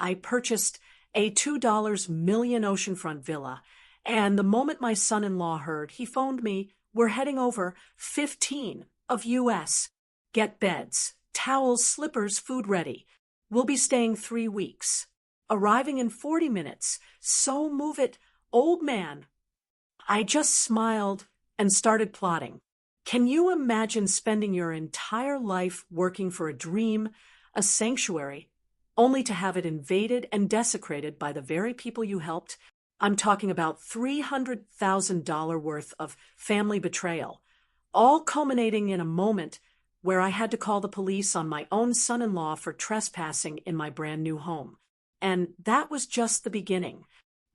I purchased a $2 million oceanfront villa, and the moment my son-in-law heard, he phoned me, "We're heading over 15 of US. Get beds, towels, slippers, food ready. We'll be staying 3 weeks. Arriving in 40 minutes. So move it, old man." I just smiled and started plotting. Can you imagine spending your entire life working for a dream, a sanctuary, only to have it invaded and desecrated by the very people you helped? I'm talking about $300,000 worth of family betrayal, all culminating in a moment where I had to call the police on my own son-in-law for trespassing in my brand new home. And that was just the beginning.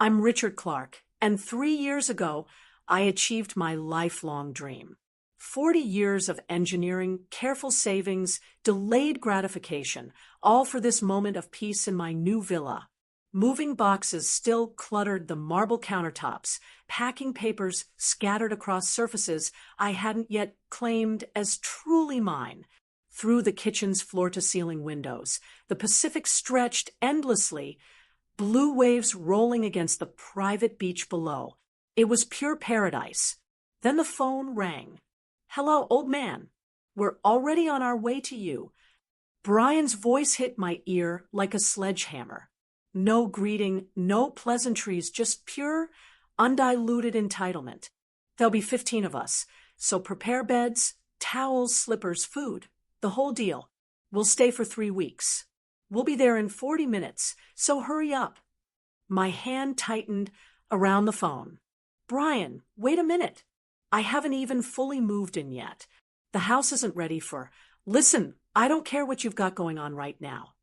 I'm Richard Clark, and 3 years ago, I achieved my lifelong dream. 40 years of engineering, careful savings, delayed gratification, all for this moment of peace in my new villa. Moving boxes still cluttered the marble countertops, packing papers scattered across surfaces I hadn't yet claimed as truly mine. Through the kitchen's floor-to-ceiling windows, the Pacific stretched endlessly, blue waves rolling against the private beach below. It was pure paradise. Then the phone rang. "Hello, old man. We're already on our way to you." Brian's voice hit my ear like a sledgehammer. No greeting, no pleasantries, just pure, undiluted entitlement. "There'll be 15 of us, so prepare beds, towels, slippers, food, the whole deal. We'll stay for 3 weeks. We'll be there in 40 minutes, so hurry up." My hand tightened around the phone. "Brian, wait a minute. I haven't even fully moved in yet. The house isn't ready for—" "Listen, I don't care what you've got going on right now."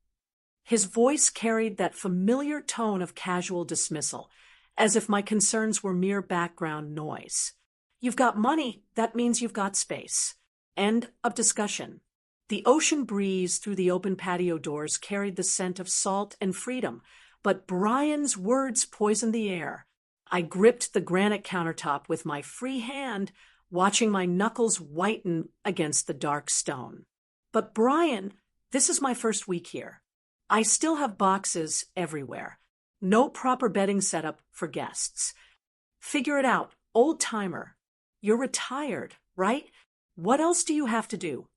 His voice carried that familiar tone of casual dismissal, as if my concerns were mere background noise. "You've got money, that means you've got space." End of discussion. The ocean breeze through the open patio doors carried the scent of salt and freedom, but Brian's words poisoned the air. I gripped the granite countertop with my free hand, watching my knuckles whiten against the dark stone. "But Brian, this is my first week here. I still have boxes everywhere. No proper bedding setup for guests. Figure it out, old-timer. You're retired, right? What else do you have to do?"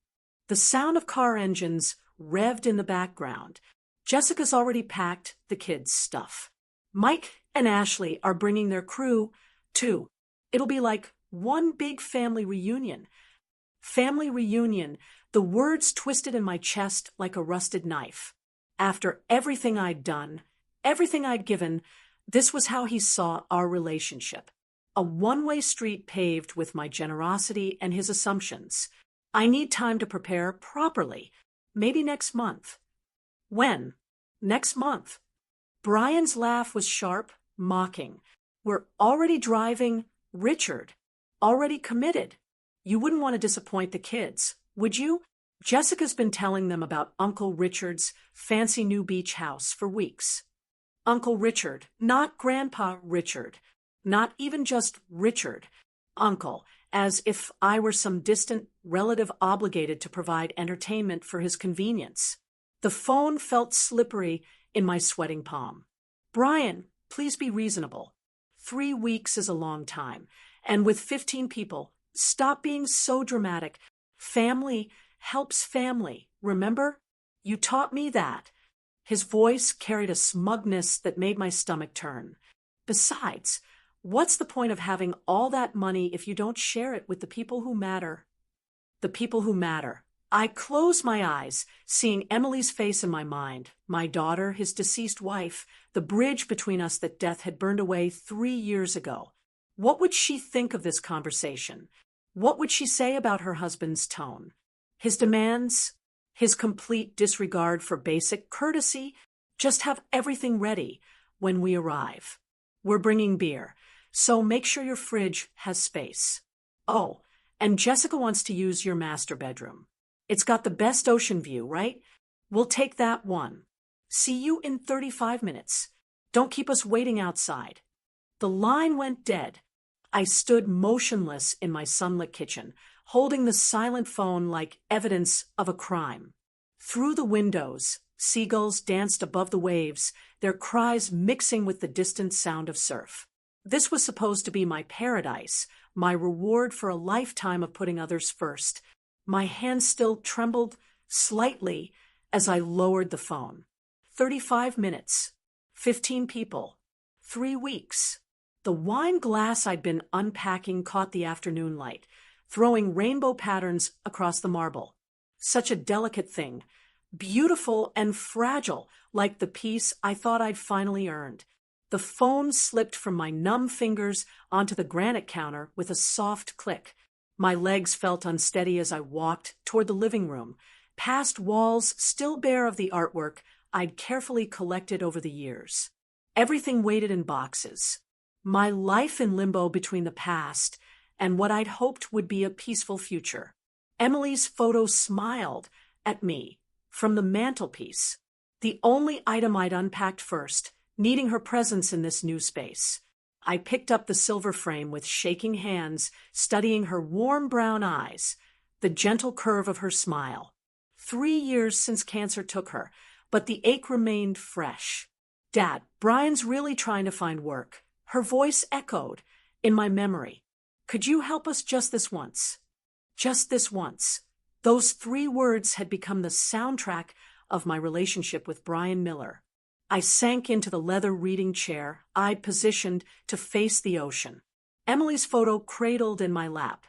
The sound of car engines revved in the background. Jessica's already packed the kids' stuff. Mike and Ashley are bringing their crew, too. It'll be like one big family reunion. Family reunion, the words twisted in my chest like a rusted knife. After everything I'd done, everything I'd given, this was how he saw our relationship. A one-way street paved with my generosity and his assumptions. I need time to prepare properly. Maybe next month. When? Next month. Brian's laugh was sharp, mocking. "We're already driving, Richard. Already committed. You wouldn't want to disappoint the kids, would you? Jessica's been telling them about Uncle Richard's fancy new beach house for weeks. Uncle Richard, not Grandpa Richard. Not even just Richard. Uncle, as if I were some distant relative obligated to provide entertainment for his convenience." The phone felt slippery in my sweating palm. "Brian, please be reasonable. 3 weeks is a long time, and with 15 people, stop being so dramatic. Family helps family, remember? You taught me that." His voice carried a smugness that made my stomach turn. "Besides, what's the point of having all that money if you don't share it with the people who matter?" The people who matter. I closed my eyes, seeing Emily's face in my mind, my daughter, his deceased wife, the bridge between us that death had burned away 3 years ago. What would she think of this conversation? What would she say about her husband's tone? His demands? His complete disregard for basic courtesy? Just have everything ready when we arrive. We're bringing beer, so make sure your fridge has space. Oh, and Jessica wants to use your master bedroom. It's got the best ocean view, right? We'll take that one. See you in 35 minutes. Don't keep us waiting outside." The line went dead. I stood motionless in my sunlit kitchen, holding the silent phone like evidence of a crime. Through the windows, Seagulls danced above the waves, their cries mixing with the distant sound of surf. This was supposed to be my paradise, my reward for a lifetime of putting others first. My hand still trembled slightly as I lowered the phone. 35 minutes. 15 people. 3 weeks. The wine glass I'd been unpacking caught the afternoon light, throwing rainbow patterns across the marble. Such a delicate thing. Beautiful and fragile, like the peace I thought I'd finally earned. The phone slipped from my numb fingers onto the granite counter with a soft click. My legs felt unsteady as I walked toward the living room, past walls still bare of the artwork I'd carefully collected over the years. Everything waited in boxes. My life in limbo between the past and what I'd hoped would be a peaceful future. Emily's photo smiled at me from the mantelpiece, the only item I'd unpacked first, needing her presence in this new space. I picked up the silver frame with shaking hands, studying her warm brown eyes, the gentle curve of her smile. 3 years since cancer took her, but the ache remained fresh. "Dad, Brian's really trying to find work." Her voice echoed in my memory. "Could you help us just this once?" Just this once. Those 3 words had become the soundtrack of my relationship with Brian Miller. I sank into the leather reading chair I'd positioned to face the ocean. Emily's photo cradled in my lap.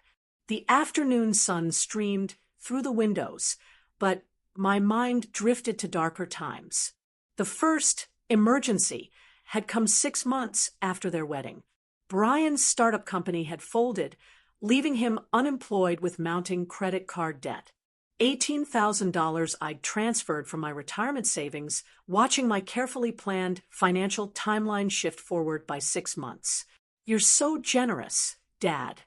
The afternoon sun streamed through the windows, but my mind drifted to darker times. The first emergency had come 6 months after their wedding. Brian's startup company had folded, leaving him unemployed with mounting credit card debt. $18,000 I'd transferred from my retirement savings, watching my carefully planned financial timeline shift forward by 6 months. "You're so generous, Dad,"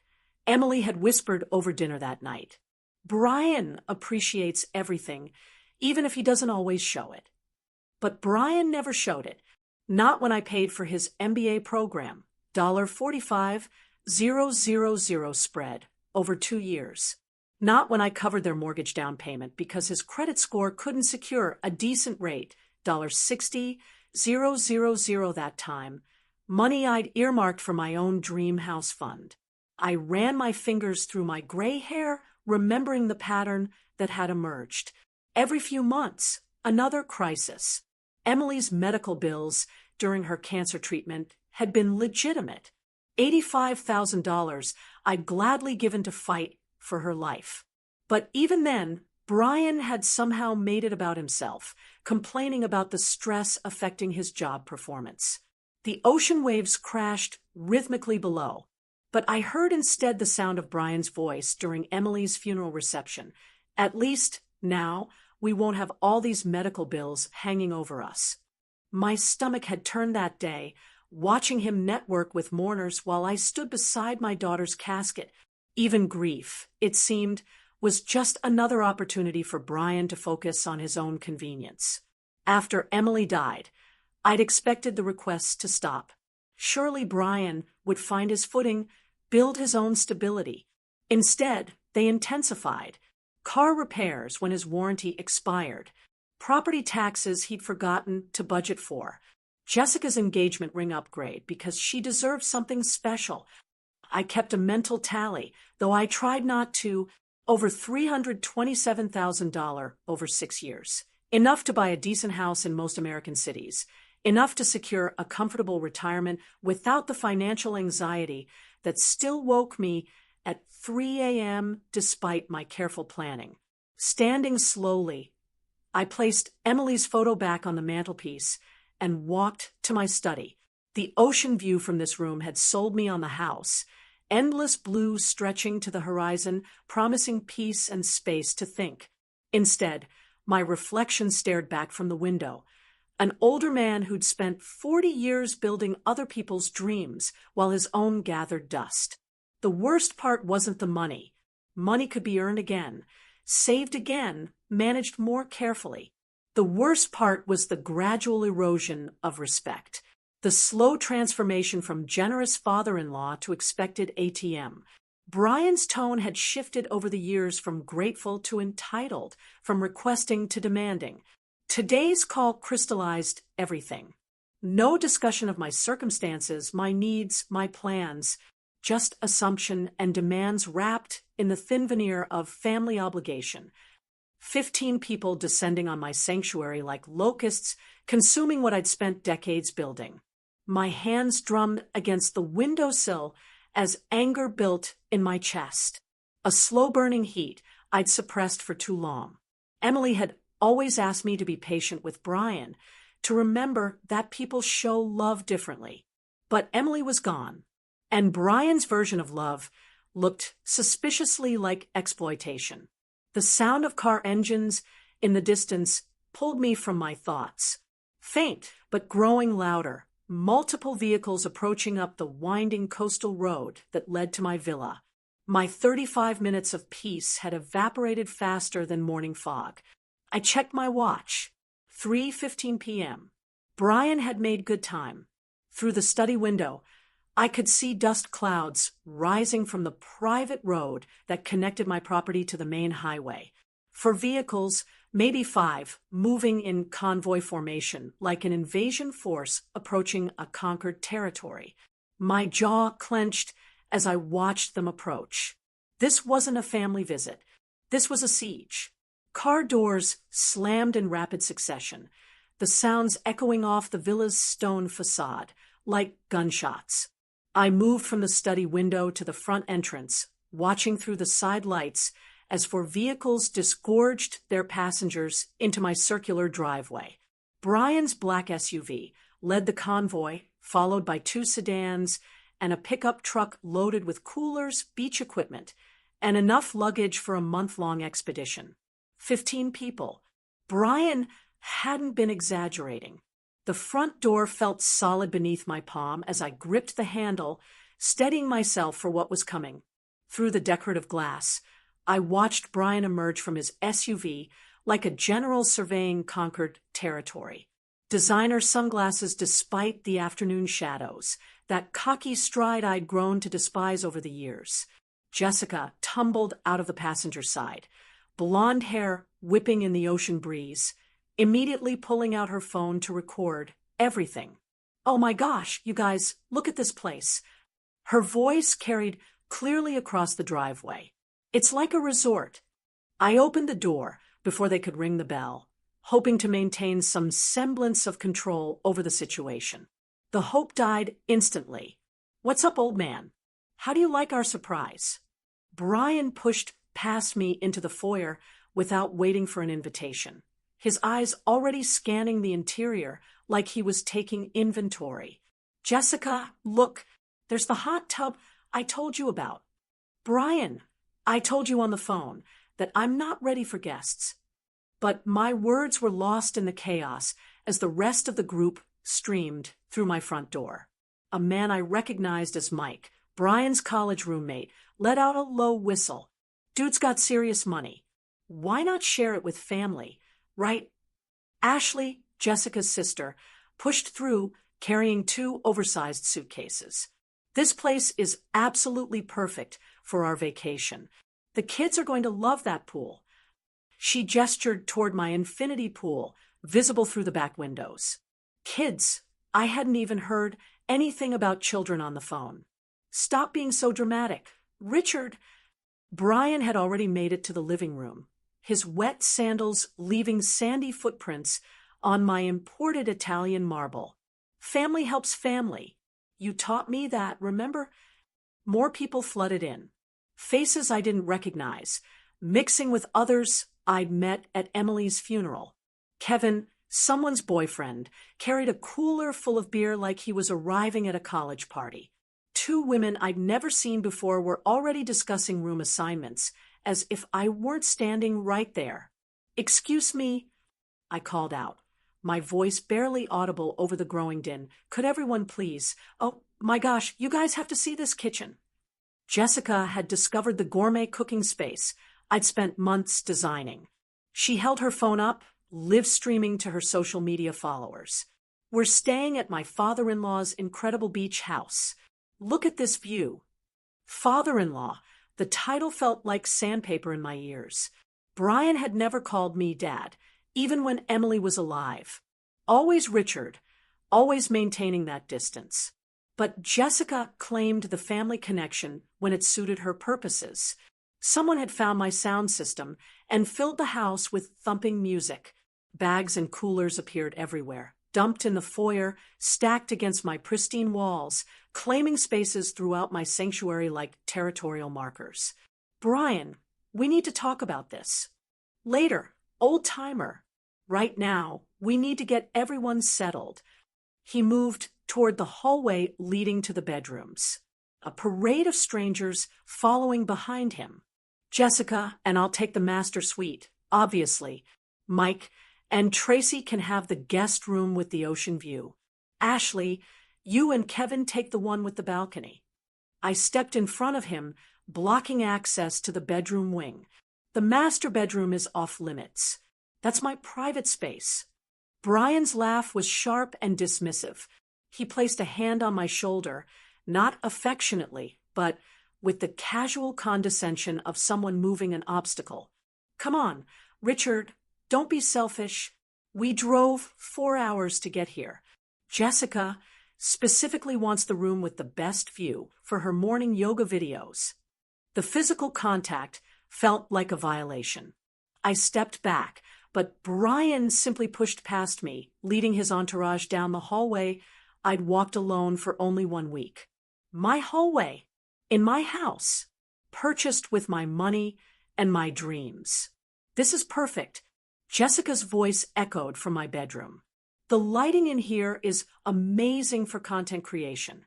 Emily had whispered over dinner that night. "Brian appreciates everything, even if he doesn't always show it." But Brian never showed it. Not when I paid for his MBA program, $45,000 spread over 2 years. Not when I covered their mortgage down payment because his credit score couldn't secure a decent rate, $60,000 that time, money I'd earmarked for my own dream house fund. I ran my fingers through my gray hair, remembering the pattern that had emerged. Every few months, another crisis. Emily's medical bills during her cancer treatment had been legitimate. $85,000 I'd gladly given to fight for her life. But even then, Brian had somehow made it about himself, complaining about the stress affecting his job performance. The ocean waves crashed rhythmically below, but I heard instead the sound of Brian's voice during Emily's funeral reception. "At least now we won't have all these medical bills hanging over us." My stomach had turned that day, watching him network with mourners while I stood beside my daughter's casket. Even grief, it seemed, was just another opportunity for Brian to focus on his own convenience. After Emily died, I'd expected the requests to stop. Surely Brian would find his footing, build his own stability. Instead, they intensified. Car repairs when his warranty expired. Property taxes he'd forgotten to budget for. Jessica's engagement ring upgrade because she deserved something special. I kept a mental tally, though I tried not to. Over $327,000 over 6 years. Enough to buy a decent house in most American cities. Enough to secure a comfortable retirement without the financial anxiety that still woke me at 3 a.m. despite my careful planning. Standing slowly, I placed Emily's photo back on the mantelpiece and walked to my study. The ocean view from this room had sold me on the house. Endless blue stretching to the horizon, promising peace and space to think. Instead, my reflection stared back from the window. An older man who'd spent 40 years building other people's dreams while his own gathered dust. The worst part wasn't the money. Money could be earned again, saved again, managed more carefully. The worst part was the gradual erosion of respect. The slow transformation from generous father-in-law to expected ATM. Brian's tone had shifted over the years from grateful to entitled, from requesting to demanding. Today's call crystallized everything. No discussion of my circumstances, my needs, my plans, just assumption and demands wrapped in the thin veneer of family obligation. 15 people descending on my sanctuary like locusts, consuming what I'd spent decades building. My hands drummed against the windowsill as anger built in my chest. A slow-burning heat I'd suppressed for too long. Emily had always asked me to be patient with Brian, to remember that people show love differently. But Emily was gone, and Brian's version of love looked suspiciously like exploitation. The sound of car engines in the distance pulled me from my thoughts. Faint, but growing louder, multiple vehicles approaching up the winding coastal road that led to my villa. My 35 minutes of peace had evaporated faster than morning fog. I checked my watch. 3:15 p.m. Brian had made good time. Through the study window, I could see dust clouds rising from the private road that connected my property to the main highway. For vehicles, maybe 5, moving in convoy formation, like an invasion force approaching a conquered territory. My jaw clenched as I watched them approach. This wasn't a family visit. This was a siege. Car doors slammed in rapid succession, the sounds echoing off the villa's stone facade, like gunshots. I moved from the study window to the front entrance, watching through the side lights as 4 vehicles disgorged their passengers into my circular driveway. Brian's black SUV led the convoy, followed by 2 sedans and a pickup truck loaded with coolers, beach equipment, and enough luggage for a month-long expedition. 15 people. Brian hadn't been exaggerating. The front door felt solid beneath my palm as I gripped the handle, steadying myself for what was coming. Through the decorative glass, I watched Brian emerge from his SUV like a general surveying conquered territory. Designer sunglasses despite the afternoon shadows, that cocky stride I'd grown to despise over the years. Jessica tumbled out of the passenger side, blonde hair whipping in the ocean breeze, immediately pulling out her phone to record everything. "Oh my gosh, you guys, look at this place." Her voice carried clearly across the driveway. "It's like a resort." I opened the door before they could ring the bell, hoping to maintain some semblance of control over the situation. The hope died instantly. "What's up, old man? How do you like our surprise?" Brian pushed past me into the foyer without waiting for an invitation, his eyes already scanning the interior like he was taking inventory. "Jessica, look, there's the hot tub I told you about." "Brian, I told you on the phone that I'm not ready for guests." But my words were lost in the chaos as the rest of the group streamed through my front door. A man I recognized as Mike, Brian's college roommate, let out a low whistle. Dude's got serious money. Why not share it with family, right? Ashley, Jessica's sister, pushed through carrying 2 oversized suitcases. "This place is absolutely perfect for our vacation. The kids are going to love that pool." She gestured toward my infinity pool, visible through the back windows. Kids. I hadn't even heard anything about children on the phone. "Stop being so dramatic. Richard." Brian had already made it to the living room, his wet sandals leaving sandy footprints on my imported Italian marble. "Family helps family. You taught me that, remember?" More people flooded in. Faces I didn't recognize, mixing with others I'd met at Emily's funeral. Kevin, someone's boyfriend, carried a cooler full of beer like he was arriving at a college party. 2 women I'd never seen before were already discussing room assignments, as if I weren't standing right there. "Excuse me," I called out, my voice barely audible over the growing din. "Could everyone please? Oh, my gosh, you guys have to see this kitchen." Jessica had discovered the gourmet cooking space I'd spent months designing. She held her phone up, live streaming to her social media followers. "We're staying at my father-in-law's incredible beach house. Look at this view." Father-in-law, the title felt like sandpaper in my ears. Brian had never called me dad, even when Emily was alive. Always Richard, always maintaining that distance. But Jessica claimed the family connection when it suited her purposes. Someone had found my sound system and filled the house with thumping music. Bags and coolers appeared everywhere, dumped in the foyer, stacked against my pristine walls, claiming spaces throughout my sanctuary like territorial markers. Brian, we need to talk about this. Later, old-timer. Right now, we need to get everyone settled. He moved toward the hallway leading to the bedrooms. A parade of strangers following behind him. Jessica, and I'll take the master suite, obviously. Mike and Tracy can have the guest room with the ocean view. Ashley, you and Kevin take the one with the balcony. I stepped in front of him, blocking access to the bedroom wing. The master bedroom is off limits. That's my private space. Brian's laugh was sharp and dismissive. He placed a hand on my shoulder, not affectionately, but with the casual condescension of someone moving an obstacle. Come on, Richard, don't be selfish. We drove 4 hours to get here. Jessica specifically wants the room with the best view for her morning yoga videos. The physical contact felt like a violation. I stepped back, but Brian simply pushed past me, leading his entourage down the hallway I'd walked alone for only 1 week. My hallway, in my house, purchased with my money and my dreams. This is perfect. Jessica's voice echoed from my bedroom. The lighting in here is amazing for content creation.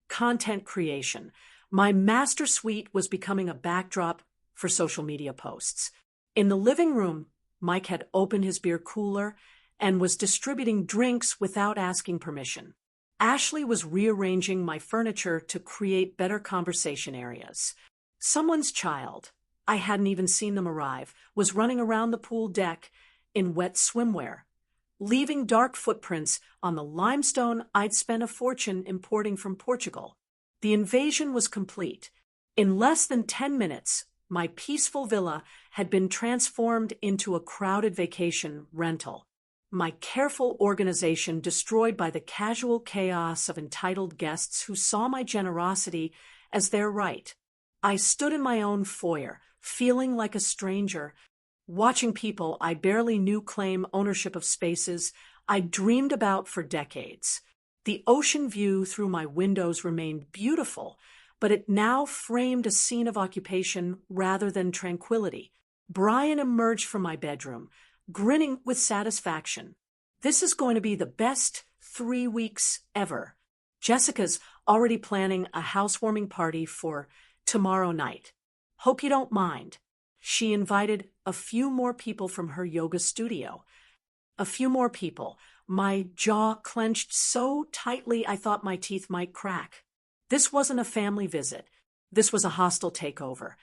Content creation. My master suite was becoming a backdrop for social media posts. In the living room, Mike had opened his beer cooler and was distributing drinks without asking permission. Ashley was rearranging my furniture to create better conversation areas. Someone's child, I hadn't even seen them arrive, was running around the pool deck in wet swimwear, leaving dark footprints on the limestone I'd spent a fortune importing from Portugal. The invasion was complete. In less than 10 minutes, my peaceful villa had been transformed into a crowded vacation rental. My careful organization destroyed by the casual chaos of entitled guests who saw my generosity as their right. I stood in my own foyer, feeling like a stranger, watching people I barely knew claim ownership of spaces I'd dreamed about for decades. The ocean view through my windows remained beautiful, but it now framed a scene of occupation rather than tranquility. Brian emerged from my bedroom, grinning with satisfaction. This is going to be the best 3 weeks ever. Jessica's already planning a housewarming party for tomorrow night. Hope you don't mind. She invited a few more people from her yoga studio. A few more people. My jaw clenched so tightly I thought my teeth might crack. This wasn't a family visit. This was a hostile takeover.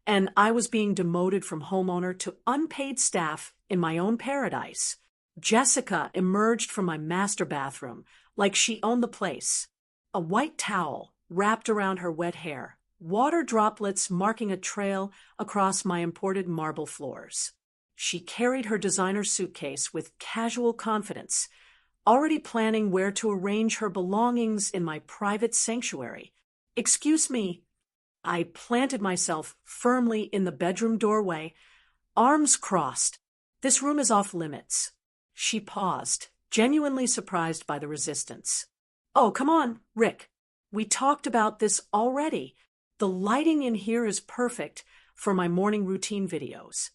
And I was being demoted from homeowner to unpaid staff in my own paradise. Jessica emerged from my master bathroom like she owned the place. A white towel wrapped around her wet hair, water droplets marking a trail across my imported marble floors. She carried her designer suitcase with casual confidence, already planning where to arrange her belongings in my private sanctuary. Excuse me. I planted myself firmly in the bedroom doorway, arms crossed. This room is off limits. She paused, genuinely surprised by the resistance. Oh, come on, Rick. We talked about this already. The lighting in here is perfect for my morning routine videos.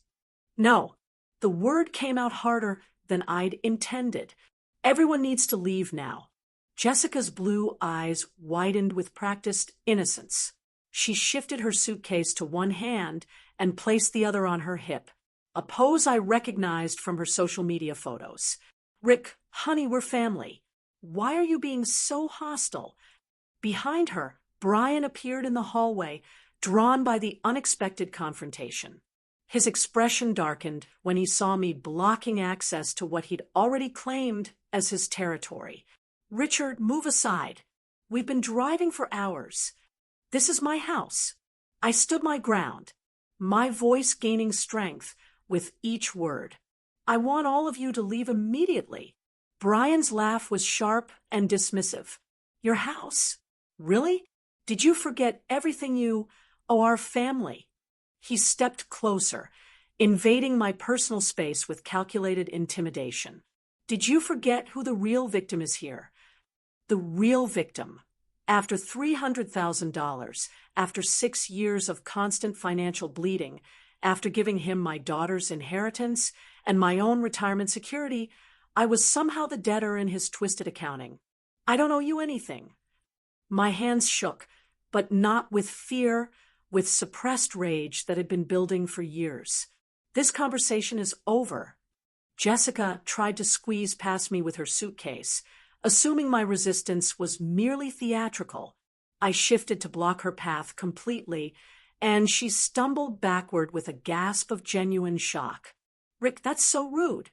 No, the word came out harder than I'd intended. Everyone needs to leave now. Jessica's blue eyes widened with practiced innocence. She shifted her suitcase to one hand and placed the other on her hip, a pose I recognized from her social media photos. Rick, honey, we're family. Why are you being so hostile? Behind her, Brian appeared in the hallway, drawn by the unexpected confrontation. His expression darkened when he saw me blocking access to what he'd already claimed as his territory. Richard, move aside. We've been driving for hours. This is my house. I stood my ground, my voice gaining strength with each word. I want all of you to leave immediately. Brian's laugh was sharp and dismissive. Your house? Really? Did you forget everything you owe our family? He stepped closer, invading my personal space with calculated intimidation. Did you forget who the real victim is here? The real victim. After $300,000, after 6 years of constant financial bleeding, after giving him my daughter's inheritance and my own retirement security, I was somehow the debtor in his twisted accounting. I don't owe you anything. My hands shook, but not with fear, with suppressed rage that had been building for years. This conversation is over. Jessica tried to squeeze past me with her suitcase. Assuming my resistance was merely theatrical, I shifted to block her path completely, and she stumbled backward with a gasp of genuine shock. Rick, that's so rude.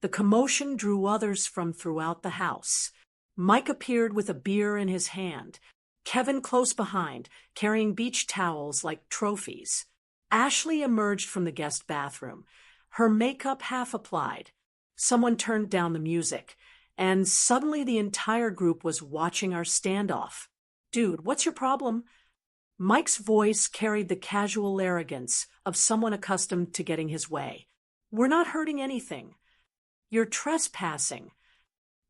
The commotion drew others from throughout the house. Mike appeared with a beer in his hand, Kevin close behind, carrying beach towels like trophies. Ashley emerged from the guest bathroom, her makeup half applied. Someone turned down the music, and suddenly the entire group was watching our standoff. Dude, what's your problem? Mike's voice carried the casual arrogance of someone accustomed to getting his way. We're not hurting anything. You're trespassing.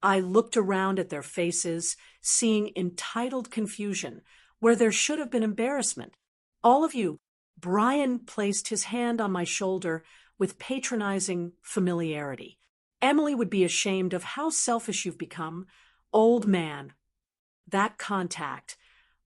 I looked around at their faces, seeing entitled confusion where there should have been embarrassment. All of you. Brian placed his hand on my shoulder with patronizing familiarity. Emily would be ashamed of how selfish you've become. Old man. That contact,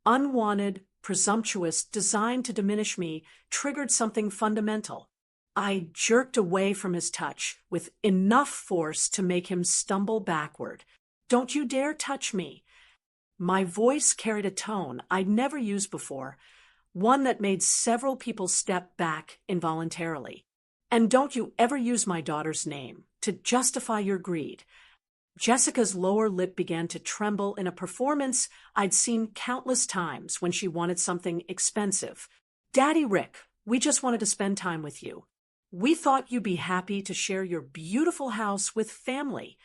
unwanted, presumptuous, designed to diminish me, triggered something fundamental. I jerked away from his touch with enough force to make him stumble backward. Don't you dare touch me. My voice carried a tone I'd never used before, one that made several people step back involuntarily. And don't you ever use my daughter's name to justify your greed. Jessica's lower lip began to tremble in a performance I'd seen countless times when she wanted something expensive. Daddy Rick, we just wanted to spend time with you. We thought you'd be happy to share your beautiful house with family.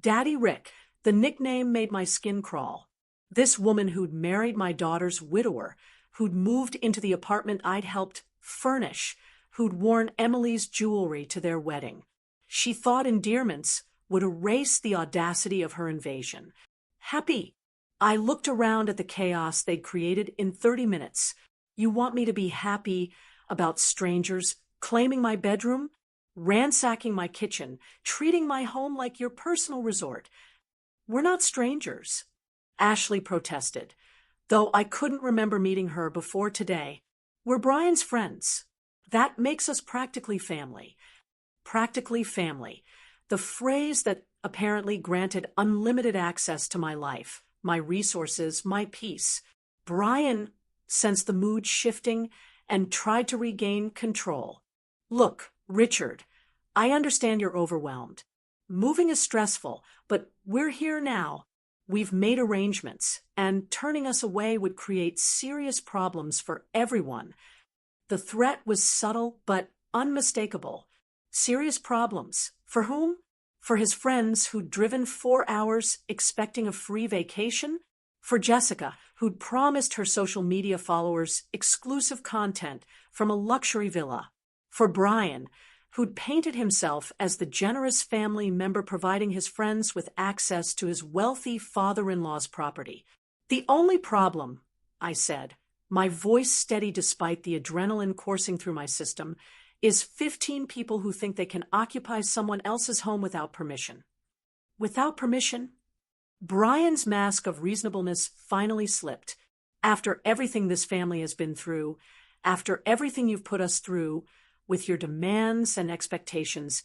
Daddy Rick, the nickname made my skin crawl. This woman who'd married my daughter's widower, who'd moved into the apartment I'd helped furnish, who'd worn Emily's jewelry to their wedding. She thought endearments would erase the audacity of her invasion. Happy. I looked around at the chaos they'd created in 30 minutes. You want me to be happy about strangers claiming my bedroom, ransacking my kitchen, treating my home like your personal resort? We're not strangers. Ashley protested, though I couldn't remember meeting her before today. We're Brian's friends. That makes us practically family. Practically family. The phrase that apparently granted unlimited access to my life, my resources, my peace. Brian sensed the mood shifting and tried to regain control. Look, Richard, I understand you're overwhelmed. Moving is stressful, but we're here now. We've made arrangements, and turning us away would create serious problems for everyone. The threat was subtle but unmistakable. Serious problems. For whom? For his friends who'd driven 4 hours expecting a free vacation? For Jessica, who'd promised her social media followers exclusive content from a luxury villa? For Brian, who'd painted himself as the generous family member providing his friends with access to his wealthy father-in-law's property? The only problem, I said, my voice steady despite the adrenaline coursing through my system, is 15 people who think they can occupy someone else's home without permission. Without permission? Brian's mask of reasonableness finally slipped. After everything this family has been through, after everything you've put us through, with your demands and expectations,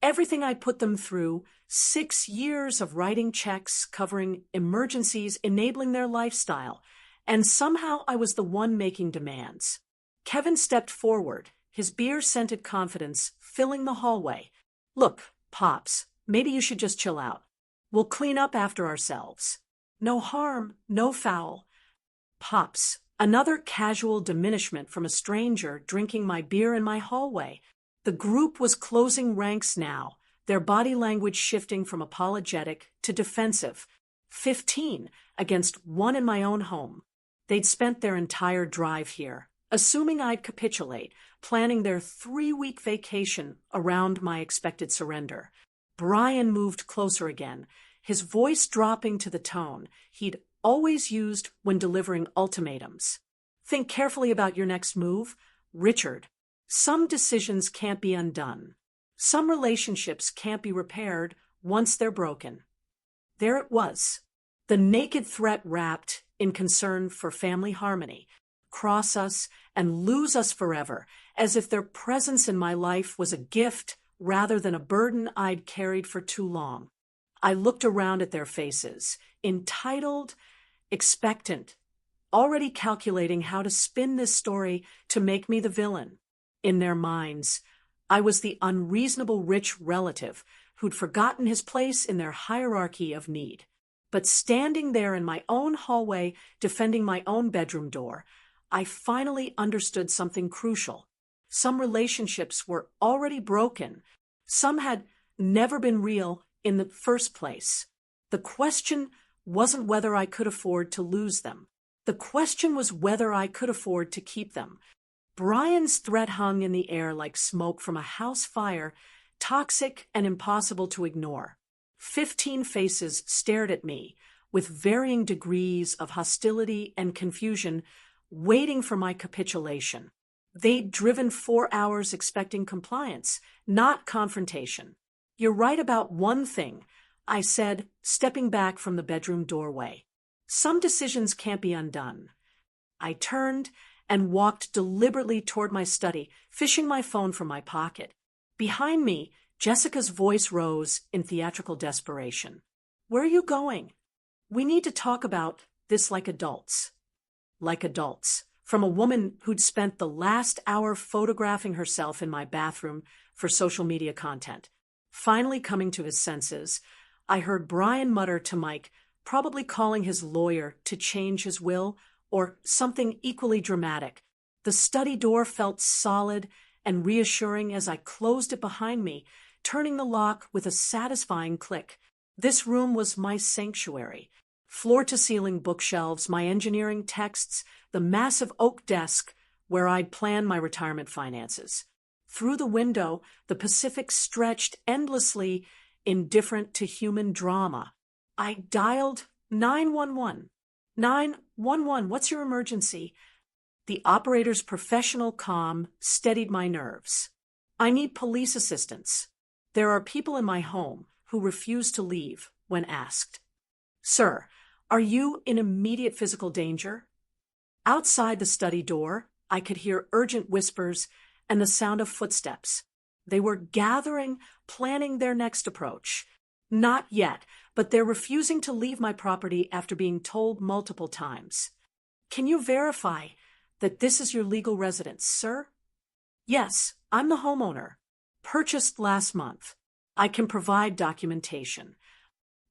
everything I put them through, 6 years of writing checks covering emergencies, enabling their lifestyle, and somehow I was the one making demands. Kevin stepped forward, his beer-scented confidence filling the hallway. Look, Pops, maybe you should just chill out. We'll clean up after ourselves. No harm, no foul. Pops, another casual diminishment from a stranger drinking my beer in my hallway. The group was closing ranks now, their body language shifting from apologetic to defensive. 15 against 1 in my own home. They'd spent their entire drive here, assuming I'd capitulate, planning their 3-week vacation around my expected surrender. Brian moved closer again, his voice dropping to the tone he'd always used when delivering ultimatums. Think carefully about your next move, Richard. Some decisions can't be undone. Some relationships can't be repaired once they're broken. There it was, the naked threat wrapped in concern for family harmony. Cross us and lose us forever, as if their presence in my life was a gift rather than a burden I'd carried for too long. I looked around at their faces, entitled, expectant, already calculating how to spin this story to make me the villain. In their minds, I was the unreasonable rich relative who'd forgotten his place in their hierarchy of need. But standing there in my own hallway, defending my own bedroom door, I finally understood something crucial. Some relationships were already broken. Some had never been real in the first place. The question wasn't whether I could afford to lose them. The question was whether I could afford to keep them. Brian's threat hung in the air like smoke from a house fire, toxic and impossible to ignore. 15 faces stared at me, with varying degrees of hostility and confusion, waiting for my capitulation. They'd driven 4 hours expecting compliance, not confrontation. "You're right about one thing," I said, stepping back from the bedroom doorway. "Some decisions can't be undone." I turned and walked deliberately toward my study, fishing my phone from my pocket. Behind me, Jessica's voice rose in theatrical desperation. "Where are you going? We need to talk about this like adults." Like adults, from a woman who'd spent the last hour photographing herself in my bathroom for social media content. Finally coming to his senses, I heard Brian mutter to Mike, probably calling his lawyer to change his will, or something equally dramatic. The study door felt solid and reassuring as I closed it behind me, turning the lock with a satisfying click. This room was my sanctuary. Floor-to-ceiling bookshelves, my engineering texts, the massive oak desk where I'd planned my retirement finances. Through the window, the Pacific stretched endlessly, indifferent to human drama. I dialed 911. 911, what's your emergency? The operator's professional calm steadied my nerves. "I need police assistance. There are people in my home who refuse to leave when asked." "Sir, are you in immediate physical danger?" Outside the study door, I could hear urgent whispers and the sound of footsteps. They were gathering, planning their next approach. "Not yet, but they're refusing to leave my property after being told multiple times." "Can you verify that this is your legal residence, sir?" "Yes, I'm the homeowner. Purchased last month. I can provide documentation."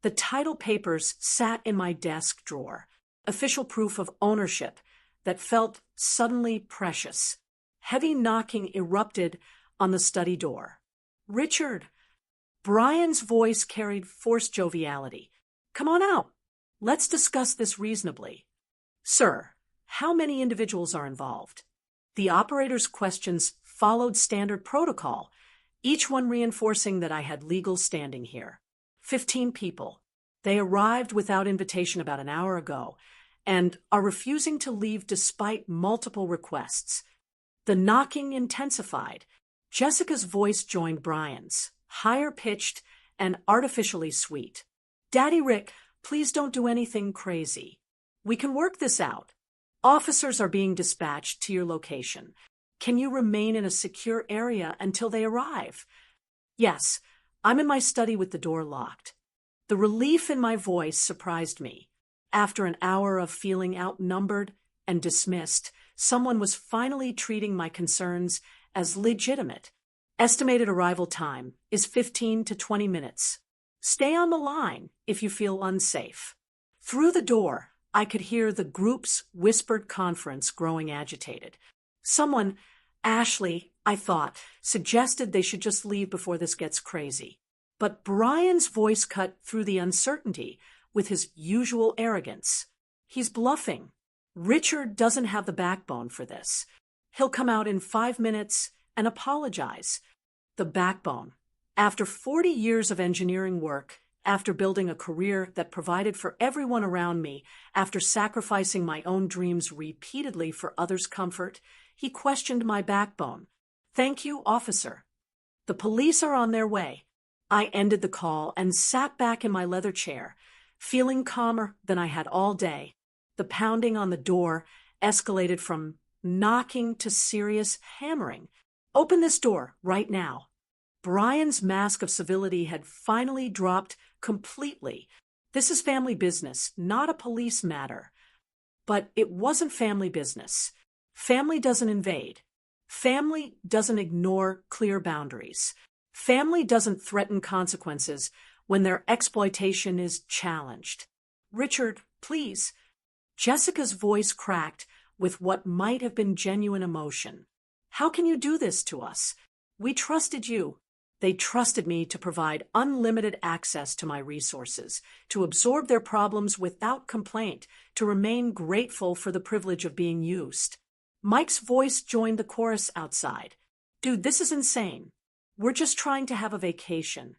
The title papers sat in my desk drawer, official proof of ownership that felt suddenly precious. Heavy knocking erupted on the study door. "Richard!" Brian's voice carried forced joviality. "Come on out. Let's discuss this reasonably." "Sir, how many individuals are involved?" The operator's questions followed standard protocol, each one reinforcing that I had legal standing here. 15 people. They arrived without invitation about an hour ago and are refusing to leave despite multiple requests. The knocking intensified. Jessica's voice joined Brian's, higher-pitched and artificially sweet. "Daddy Rick, please don't do anything crazy. We can work this out. Officers are being dispatched to your location. Can you remain in a secure area until they arrive?" "Yes, I'm in my study with the door locked." The relief in my voice surprised me. After an hour of feeling outnumbered and dismissed, someone was finally treating my concerns as legitimate. "Estimated arrival time is 15 to 20 minutes. Stay on the line if you feel unsafe." Through the door, I could hear the group's whispered conference growing agitated. Someone, Ashley, I thought, suggested they should just leave before this gets crazy. But Brian's voice cut through the uncertainty with his usual arrogance. He's bluffing. Richard doesn't have the backbone for this. He'll come out in 5 minutes and apologize. The backbone. After 40 years of engineering work, after building a career that provided for everyone around me, after sacrificing my own dreams repeatedly for others' comfort, he questioned my backbone. Thank you, officer. The police are on their way. I ended the call and sat back in my leather chair, feeling calmer than I had all day. The pounding on the door escalated from knocking to serious hammering. Open this door right now. Brian's mask of civility had finally dropped completely. This is family business, not a police matter. But it wasn't family business. Family doesn't invade. Family doesn't ignore clear boundaries. Family doesn't threaten consequences when their exploitation is challenged. Richard, please. Jessica's voice cracked with what might have been genuine emotion. How can you do this to us? We trusted you. They trusted me to provide unlimited access to my resources, to absorb their problems without complaint, to remain grateful for the privilege of being used. Mike's voice joined the chorus outside. Dude, this is insane. We're just trying to have a vacation.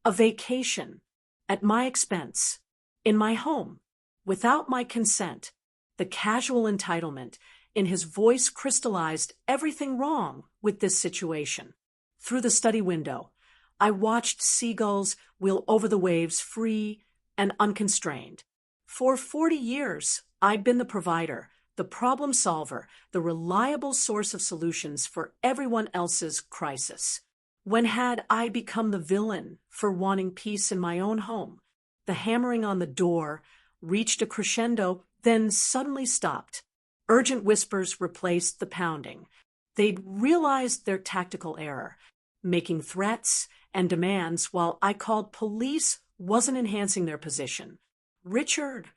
A vacation. At my expense. In my home. Without my consent. The casual entitlement in his voice crystallized everything wrong with this situation. Through the study window, I watched seagulls wheel over the waves free and unconstrained. For 40 years, I'd been the provider, the problem solver, the reliable source of solutions for everyone else's crisis. When had I become the villain for wanting peace in my own home? The hammering on the door reached a crescendo, then suddenly stopped. Urgent whispers replaced the pounding. They'd realized their tactical error. Making threats and demands while I called police wasn't enhancing their position. Richard.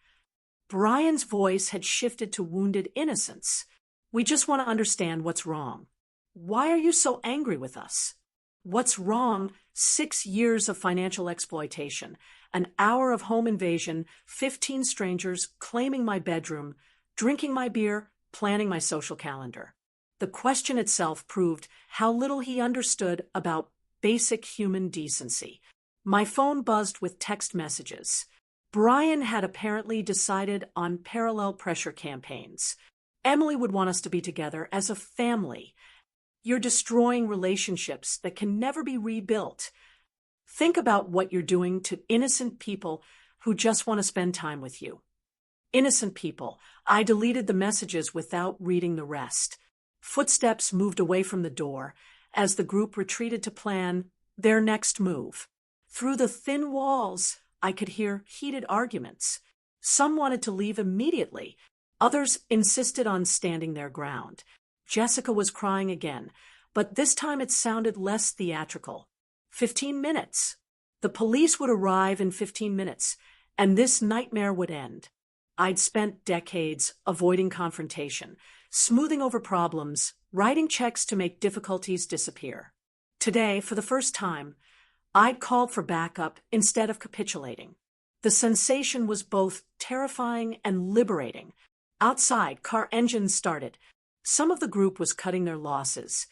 Brian's voice had shifted to wounded innocence. We just want to understand what's wrong. Why are you so angry with us? What's wrong? 6 years of financial exploitation, an hour of home invasion, 15 strangers claiming my bedroom, drinking my beer, planning my social calendar. The question itself proved how little he understood about basic human decency. My phone buzzed with text messages. Brian had apparently decided on parallel pressure campaigns. Emily would want us to be together as a family. You're destroying relationships that can never be rebuilt. Think about what you're doing to innocent people who just want to spend time with you. Innocent people. I deleted the messages without reading the rest. Footsteps moved away from the door as the group retreated to plan their next move. Through the thin walls, I could hear heated arguments. Some wanted to leave immediately. Others insisted on standing their ground. Jessica was crying again, but this time it sounded less theatrical. 15 minutes. The police would arrive in 15 minutes, and this nightmare would end. I'd spent decades avoiding confrontation, smoothing over problems, writing checks to make difficulties disappear. Today, for the first time, I'd called for backup instead of capitulating. The sensation was both terrifying and liberating. Outside, car engines started. Some of the group was cutting their losses,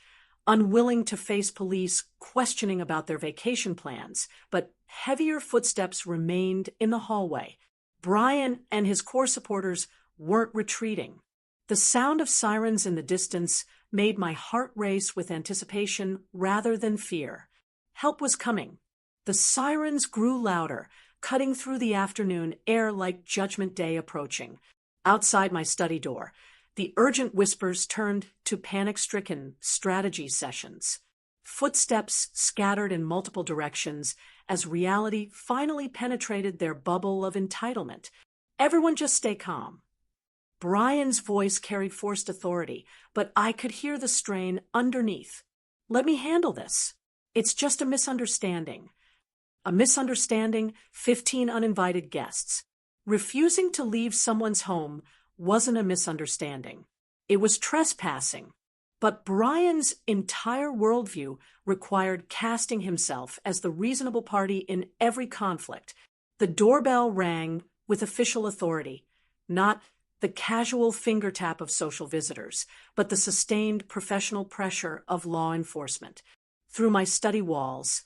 unwilling to face police questioning about their vacation plans, but heavier footsteps remained in the hallway. Brian and his core supporters weren't retreating. The sound of sirens in the distance made my heart race with anticipation rather than fear. Help was coming. The sirens grew louder, cutting through the afternoon air like Judgment Day approaching. Outside my study door, the urgent whispers turned to panic-stricken strategy sessions. Footsteps scattered in multiple directions as reality finally penetrated their bubble of entitlement. Everyone just stay calm. Brian's voice carried forced authority, but I could hear the strain underneath. Let me handle this. It's just a misunderstanding. A misunderstanding, 15 uninvited guests. Refusing to leave someone's home wasn't a misunderstanding. It was trespassing. But Brian's entire worldview required casting himself as the reasonable party in every conflict. The doorbell rang with official authority, not the casual finger tap of social visitors, but the sustained professional pressure of law enforcement. Through my study walls,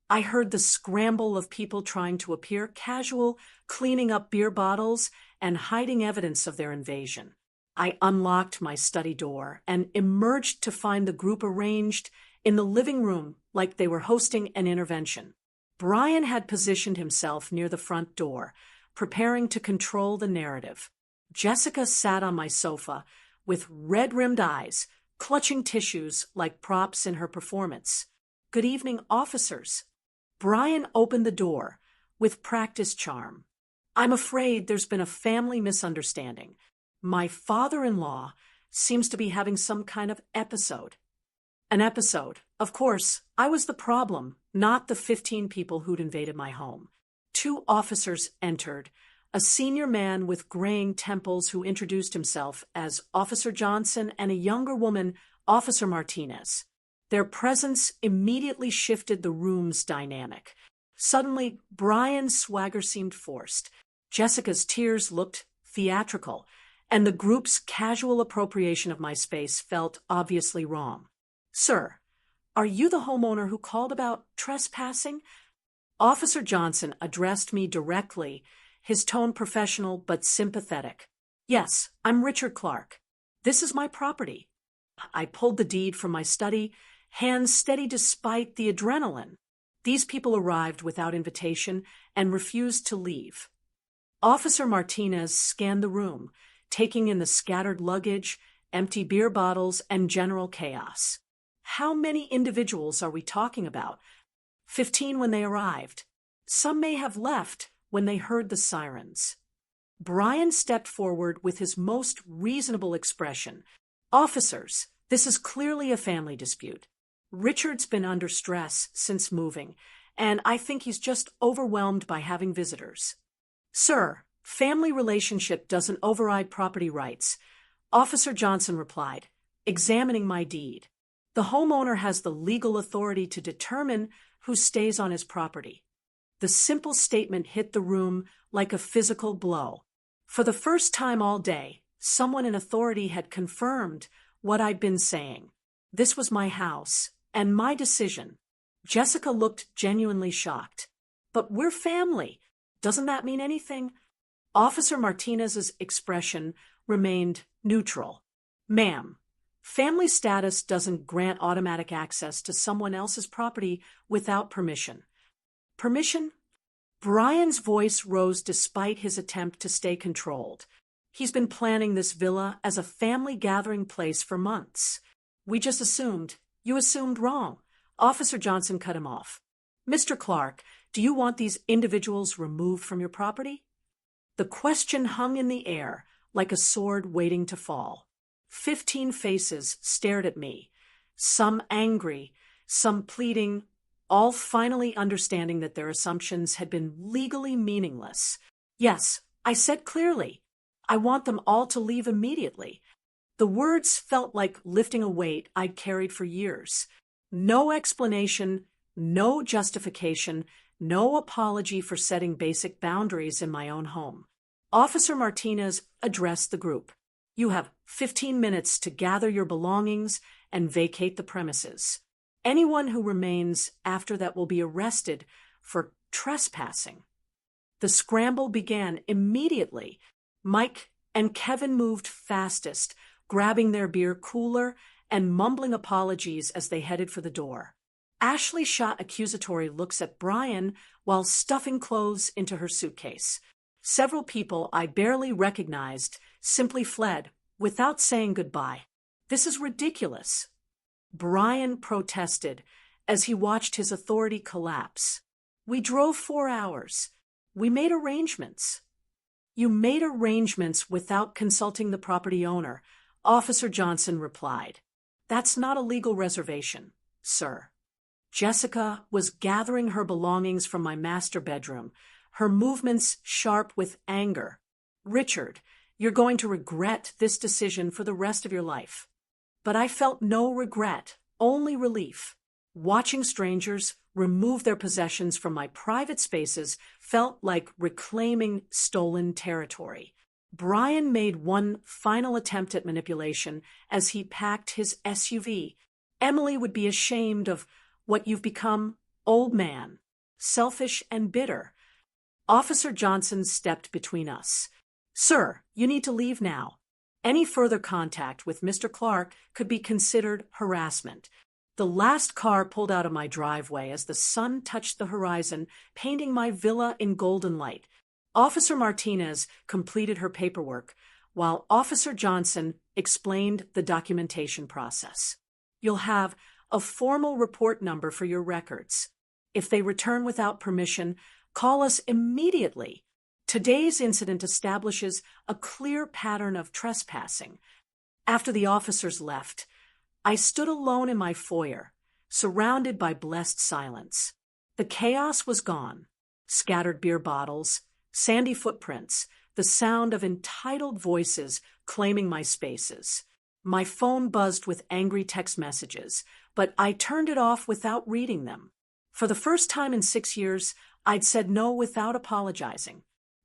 I heard the scramble of people trying to appear casual, cleaning up beer bottles and hiding evidence of their invasion. I unlocked my study door and emerged to find the group arranged in the living room like they were hosting an intervention. Brian had positioned himself near the front door, preparing to control the narrative. Jessica sat on my sofa with red-rimmed eyes, clutching tissues like props in her performance. "Good evening, officers." Brian opened the door with practiced charm. "I'm afraid there's been a family misunderstanding. My father-in-law seems to be having some kind of episode." An episode. Of course, I was the problem, not the 15 people who'd invaded my home. 2 officers entered, a senior man with graying temples who introduced himself as Officer Johnson and a younger woman, Officer Martinez. Their presence immediately shifted the room's dynamic. Suddenly, Brian's swagger seemed forced. Jessica's tears looked theatrical, and the group's casual appropriation of my space felt obviously wrong. "Sir, are you the homeowner who called about trespassing?" Officer Johnson addressed me directly, his tone professional but sympathetic. "Yes, I'm Richard Clark. This is my property." I pulled the deed from my study, hands steady despite the adrenaline. These people arrived without invitation and refused to leave. Officer Martinez scanned the room, taking in the scattered luggage, empty beer bottles, and general chaos. "How many individuals are we talking about?" 15 when they arrived. Some may have left when they heard the sirens. Brian stepped forward with his most reasonable expression. "Officers, this is clearly a family dispute. Richard's been under stress since moving, and I think he's just overwhelmed by having visitors." "Sir, family relationship doesn't override property rights," Officer Johnson replied, examining my deed. "The homeowner has the legal authority to determine who stays on his property." The simple statement hit the room like a physical blow. For the first time all day, someone in authority had confirmed what I'd been saying. This was my house, and my decision. Jessica looked genuinely shocked. "But we're family. Doesn't that mean anything?" Officer Martinez's expression remained neutral. "Ma'am, family status doesn't grant automatic access to someone else's property without permission." "Permission?" Brian's voice rose despite his attempt to stay controlled. "He's been planning this villa as a family gathering place for months. We just assumed. You assumed wrong." Officer Johnson cut him off. "Mr. Clark, do you want these individuals removed from your property?" The question hung in the air like a sword waiting to fall. 15 faces stared at me, some angry, some pleading, all finally understanding that their assumptions had been legally meaningless. "Yes," I said clearly. "I want them all to leave immediately." The words felt like lifting a weight I'd carried for years. No explanation, no justification, no apology for setting basic boundaries in my own home. Officer Martinez addressed the group. "You have 15 minutes to gather your belongings and vacate the premises. Anyone who remains after that will be arrested for trespassing." The scramble began immediately. Mike and Kevin moved fastest, grabbing their beer cooler and mumbling apologies as they headed for the door. Ashley shot accusatory looks at Brian while stuffing clothes into her suitcase. Several people I barely recognized simply fled without saying goodbye. "This is ridiculous." Brian protested as he watched his authority collapse. "We drove 4 hours. We made arrangements." "You made arrangements without consulting the property owner," Officer Johnson replied. "That's not a legal reservation, sir." Jessica was gathering her belongings from my master bedroom, her movements sharp with anger. "Richard, you're going to regret this decision for the rest of your life." But I felt no regret, only relief. Watching strangers remove their possessions from my private spaces felt like reclaiming stolen territory. Brian made one final attempt at manipulation as he packed his SUV. Emily would be ashamed of what you've become, old man, selfish and bitter. Officer Johnson stepped between us. Sir, you need to leave now. Any further contact with Mr. Clark could be considered harassment. The last car pulled out of my driveway as the sun touched the horizon, painting my villa in golden light. Officer Martinez completed her paperwork, while Officer Johnson explained the documentation process. You'll have a formal report number for your records. If they return without permission, call us immediately. Today's incident establishes a clear pattern of trespassing. After the officers left, I stood alone in my foyer, surrounded by blessed silence. The chaos was gone. Scattered beer bottles, sandy footprints, the sound of entitled voices claiming my spaces. My phone buzzed with angry text messages, but I turned it off without reading them. For the first time in 6 years, I'd said no without apologizing.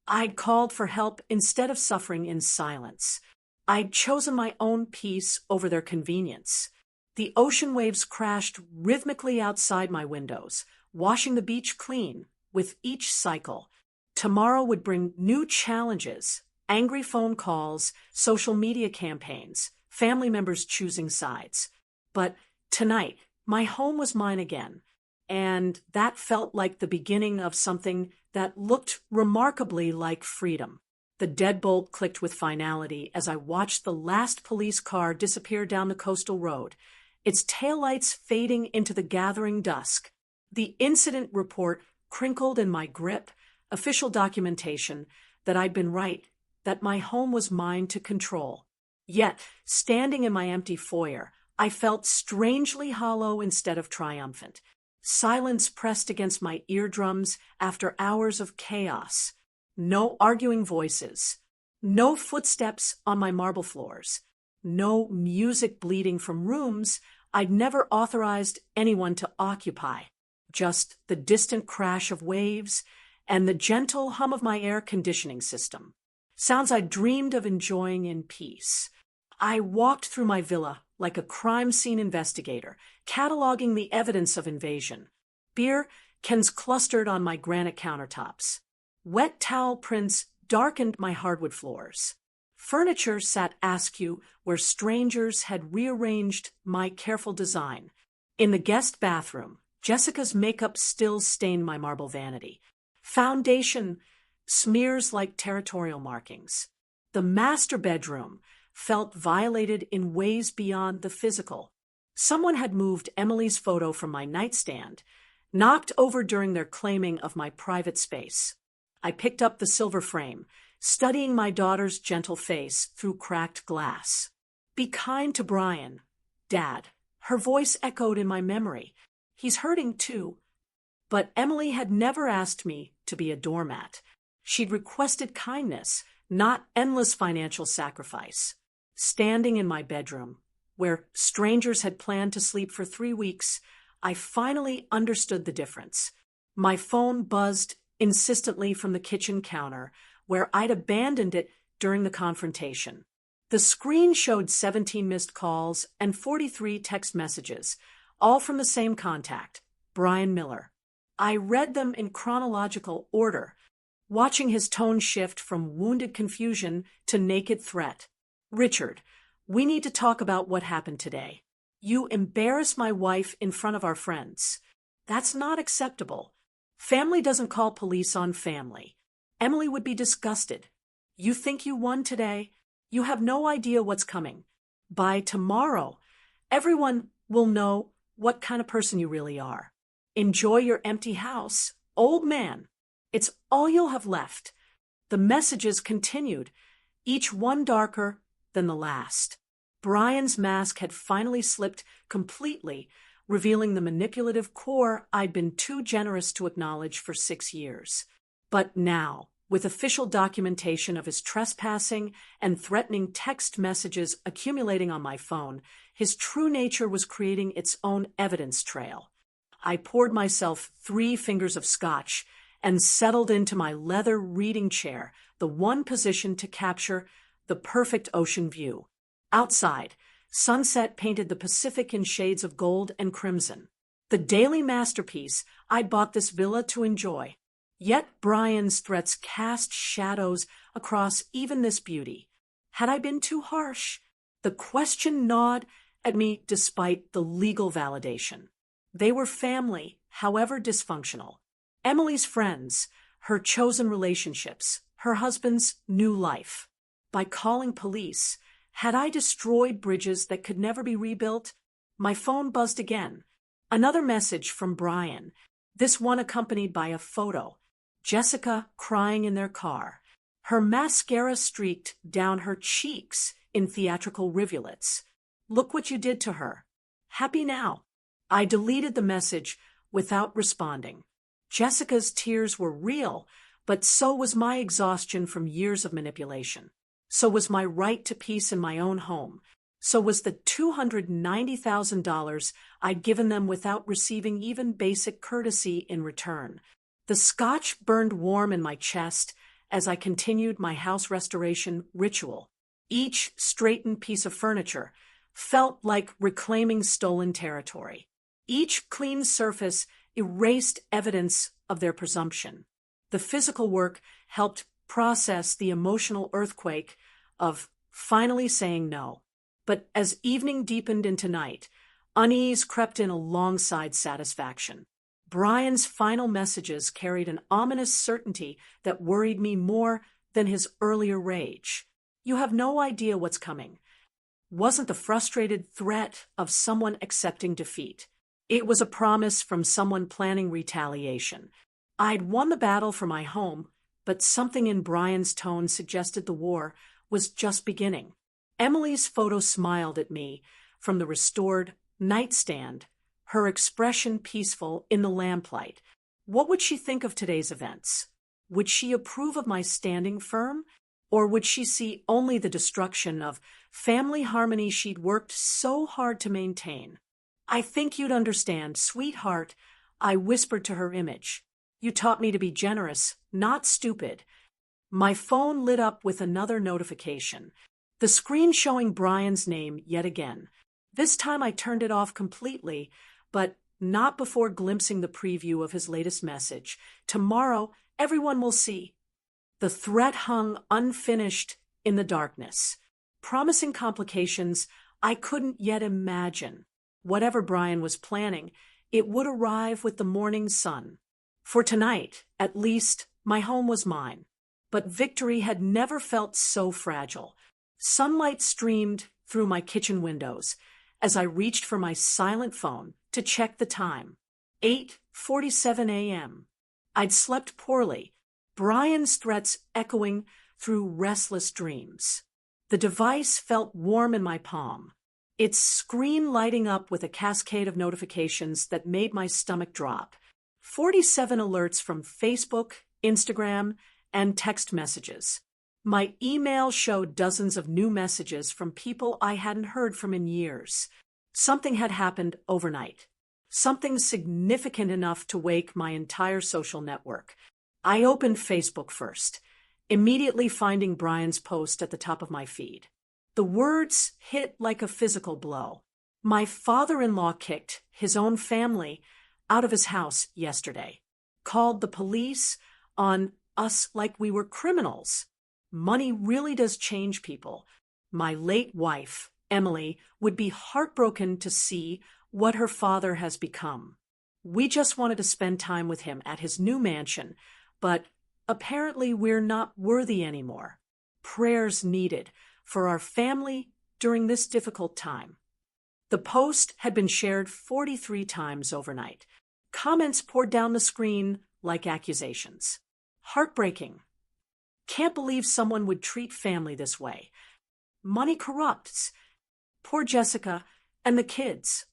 I'd called for help instead of suffering in silence. I'd chosen my own peace over their convenience. The ocean waves crashed rhythmically outside my windows, washing the beach clean with each cycle. Tomorrow would bring new challenges, angry phone calls, social media campaigns, family members choosing sides. But tonight, my home was mine again, and that felt like the beginning of something that looked remarkably like freedom. The deadbolt clicked with finality as I watched the last police car disappear down the coastal road, its taillights fading into the gathering dusk. The incident report crinkled in my grip, official documentation that I'd been right, that my home was mine to control. Yet, standing in my empty foyer, I felt strangely hollow instead of triumphant. Silence pressed against my eardrums after hours of chaos. No arguing voices. No footsteps on my marble floors. No music bleeding from rooms I'd never authorized anyone to occupy. Just the distant crash of waves and the gentle hum of my air conditioning system. Sounds I dreamed of enjoying in peace. I walked through my villa like a crime scene investigator, cataloging the evidence of invasion. Beer cans clustered on my granite countertops. Wet towel prints darkened my hardwood floors. Furniture sat askew where strangers had rearranged my careful design. In the guest bathroom, Jessica's makeup still stained my marble vanity. Foundation smears like territorial markings. The master bedroom felt violated in ways beyond the physical. Someone had moved Emily's photo from my nightstand, knocked over during their claiming of my private space. I picked up the silver frame, studying my daughter's gentle face through cracked glass. Be kind to Brian, Dad. Her voice echoed in my memory. He's hurting too. But Emily had never asked me to be a doormat. She'd requested kindness, not endless financial sacrifice. Standing in my bedroom, where strangers had planned to sleep for 3 weeks, I finally understood the difference. My phone buzzed insistently from the kitchen counter, where I'd abandoned it during the confrontation. The screen showed 17 missed calls and 43 text messages, all from the same contact, Brian Miller. I read them in chronological order, watching his tone shift from wounded confusion to naked threat. Richard, we need to talk about what happened today. You embarrass my wife in front of our friends. That's not acceptable. Family doesn't call police on family. Emily would be disgusted. You think you won today? You have no idea what's coming. By tomorrow, everyone will know what kind of person you really are. Enjoy your empty house, old man. It's all you'll have left. The messages continued, each one darker than the last. Brian's mask had finally slipped completely, revealing the manipulative core I'd been too generous to acknowledge for 6 years. But now, with official documentation of his trespassing and threatening text messages accumulating on my phone. His true nature was creating its own evidence trail. I poured myself 3 fingers of scotch and settled into my leather reading chair, the one position to capture the perfect ocean view. Outside, sunset painted the Pacific in shades of gold and crimson. The daily masterpiece I'd bought this villa to enjoy. Yet Brian's threats cast shadows across even this beauty. Had I been too harsh? The question gnawed at me despite the legal validation. They were family, however dysfunctional. Emily's friends, her chosen relationships, her husband's new life. By calling police, had I destroyed bridges that could never be rebuilt? My phone buzzed again. Another message from Brian, this one accompanied by a photo. Jessica crying in their car, her mascara streaked down her cheeks in theatrical rivulets. Look what you did to her. Happy now. I deleted the message without responding. Jessica's tears were real, but so was my exhaustion from years of manipulation. So was my right to peace in my own home. So was the $290,000 I'd given them without receiving even basic courtesy in return. The scotch burned warm in my chest as I continued my house restoration ritual. Each straightened piece of furniture felt like reclaiming stolen territory. Each clean surface erased evidence of their presumption. The physical work helped process the emotional earthquake of finally saying no. But as evening deepened into night, unease crept in alongside satisfaction. Brian's final messages carried an ominous certainty that worried me more than his earlier rage. You have no idea what's coming. Wasn't the frustrated threat of someone accepting defeat. It was a promise from someone planning retaliation. I'd won the battle for my home, but something in Brian's tone suggested the war was just beginning. Emily's photo smiled at me from the restored nightstand, her expression peaceful in the lamplight. What would she think of today's events? Would she approve of my standing firm? Or would she see only the destruction of family harmony she'd worked so hard to maintain? I think you'd understand, sweetheart, I whispered to her image. You taught me to be generous, not stupid. My phone lit up with another notification. The screen showing Brian's name yet again. This time I turned it off completely, but not before glimpsing the preview of his latest message. Tomorrow, everyone will see. The threat hung unfinished in the darkness, promising complications I couldn't yet imagine. Whatever Brian was planning, it would arrive with the morning sun. For tonight, at least, my home was mine. But victory had never felt so fragile. Sunlight streamed through my kitchen windows as I reached for my silent phone to check the time. 8:47 a.m. I'd slept poorly, Brian's threats echoing through restless dreams. The device felt warm in my palm, its screen lighting up with a cascade of notifications that made my stomach drop. 47 alerts from Facebook, Instagram, and text messages. My email showed dozens of new messages from people I hadn't heard from in years. Something had happened overnight. Something significant enough to wake my entire social network. I opened Facebook first, immediately finding Brian's post at the top of my feed. The words hit like a physical blow. My father-in-law kicked his own family out of his house yesterday, called the police on us like we were criminals. Money really does change people. My late wife, Emily, would be heartbroken to see what her father has become. We just wanted to spend time with him at his new mansion, but apparently we're not worthy anymore. Prayers needed for our family during this difficult time. The post had been shared 43 times overnight. Comments poured down the screen like accusations. Heartbreaking. Can't believe someone would treat family this way. Money corrupts. Poor Jessica and the kids.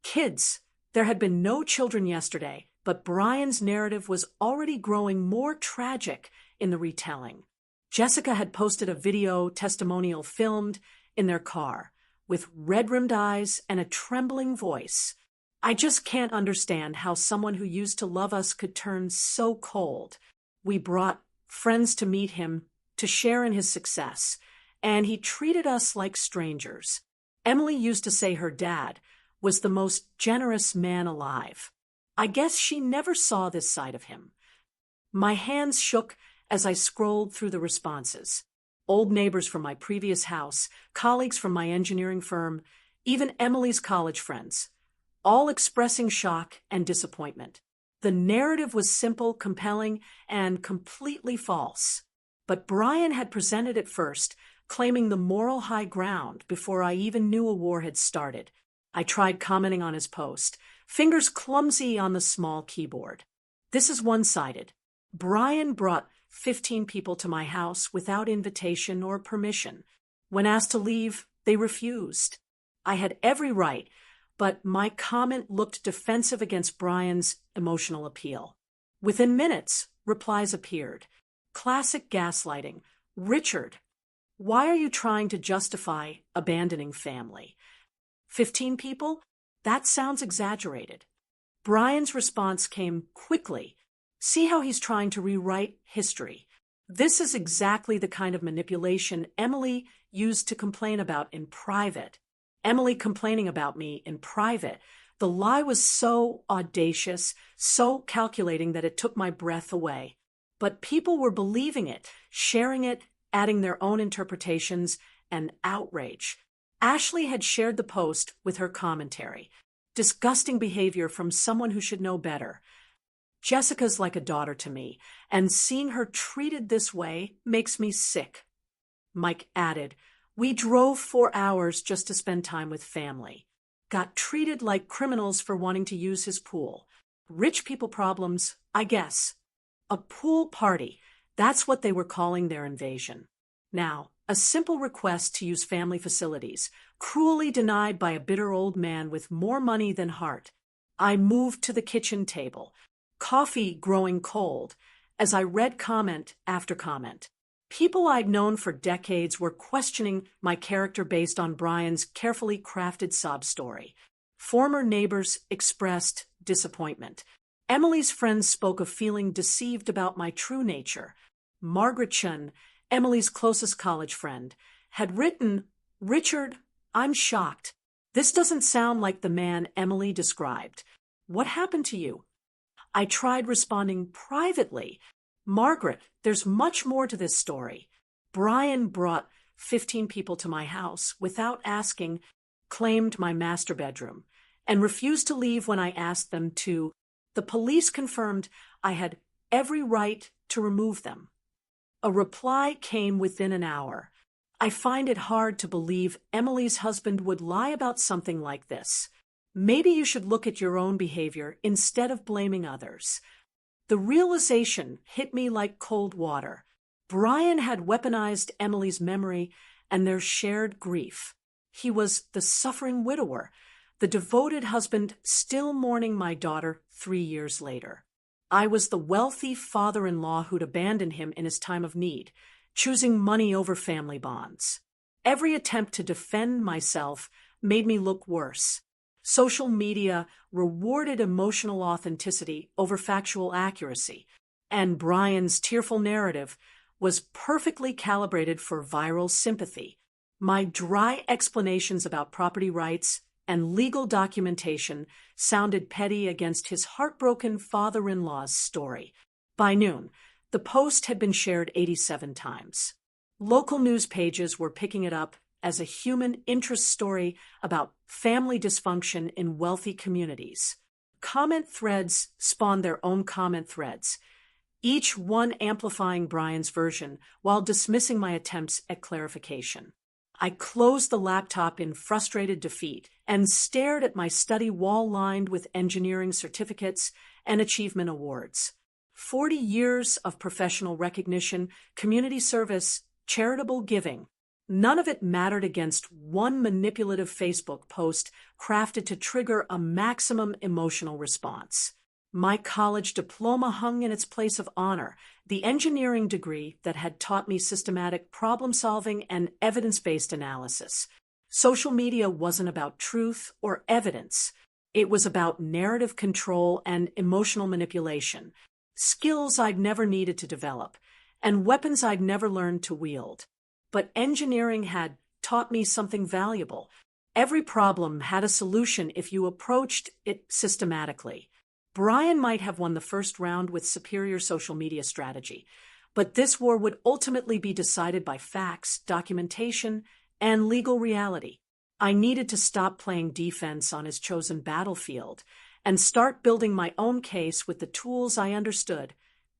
Kids. There had been no children yesterday, but Brian's narrative was already growing more tragic in the retelling. Jessica had posted a video testimonial filmed in their car, with red-rimmed eyes and a trembling voice. I just can't understand how someone who used to love us could turn so cold. We brought friends to meet him, to share in his success, and he treated us like strangers. Emily used to say her dad was the most generous man alive. I guess she never saw this side of him. My hands shook as I scrolled through the responses. Old neighbors from my previous house, colleagues from my engineering firm, even Emily's college friends, all expressing shock and disappointment. The narrative was simple, compelling, and completely false. But Brian had presented it first, claiming the moral high ground before I even knew a war had started. I tried commenting on his post, fingers clumsy on the small keyboard. This is one-sided. Brian brought 15 people to my house without invitation or permission. When asked to leave, they refused. I had every right, but my comment looked defensive against Brian's emotional appeal. Within minutes, replies appeared. Classic gaslighting. Richard, why are you trying to justify abandoning family? 15 people? That sounds exaggerated. Brian's response came quickly. See how he's trying to rewrite history. This is exactly the kind of manipulation Emily used to complain about in private. Emily complaining about me in private. The lie was so audacious, so calculating that it took my breath away. But people were believing it, sharing it, adding their own interpretations, and outrage. Ashley had shared the post with her commentary. Disgusting behavior from someone who should know better. Jessica's like a daughter to me, and seeing her treated this way makes me sick. Mike added, we drove 4 hours just to spend time with family. Got treated like criminals for wanting to use his pool. Rich people problems, I guess. A pool party, that's what they were calling their invasion. Now, a simple request to use family facilities, cruelly denied by a bitter old man with more money than heart. I moved to the kitchen table, coffee growing cold, as I read comment after comment. People I'd known for decades were questioning my character based on Brian's carefully crafted sob story. Former neighbors expressed disappointment. Emily's friends spoke of feeling deceived about my true nature. Margaret Chun, Emily's closest college friend, had written, Richard, I'm shocked. This doesn't sound like the man Emily described. What happened to you? I tried responding privately. Margaret, there's much more to this story. Brian brought 15 people to my house without asking, claimed my master bedroom, and refused to leave when I asked them to. The police confirmed I had every right to remove them. A reply came within an hour. I find it hard to believe Emily's husband would lie about something like this. Maybe you should look at your own behavior instead of blaming others. The realization hit me like cold water. Brian had weaponized Emily's memory and their shared grief. He was the suffering widower, the devoted husband still mourning my daughter 3 years later. I was the wealthy father-in-law who'd abandoned him in his time of need, choosing money over family bonds. Every attempt to defend myself made me look worse. Social media rewarded emotional authenticity over factual accuracy, and Brian's tearful narrative was perfectly calibrated for viral sympathy. My dry explanations about property rights and legal documentation sounded petty against his heartbroken father-in-law's story. By noon, the post had been shared 87 times. Local news pages were picking it up as a human interest story about family dysfunction in wealthy communities. Comment threads spawned their own comment threads, each one amplifying Brian's version while dismissing my attempts at clarification. I closed the laptop in frustrated defeat and stared at my study wall lined with engineering certificates and achievement awards. 40 years of professional recognition, community service, charitable giving. None of it mattered against one manipulative Facebook post crafted to trigger a maximum emotional response. My college diploma hung in its place of honor, the engineering degree that had taught me systematic problem solving and evidence-based analysis. Social media wasn't about truth or evidence. It was about narrative control and emotional manipulation, skills I'd never needed to develop, and weapons I'd never learned to wield. But engineering had taught me something valuable. Every problem had a solution if you approached it systematically. Brian might have won the first round with superior social media strategy, but this war would ultimately be decided by facts, documentation, and legal reality. I needed to stop playing defense on his chosen battlefield and start building my own case with the tools I understood: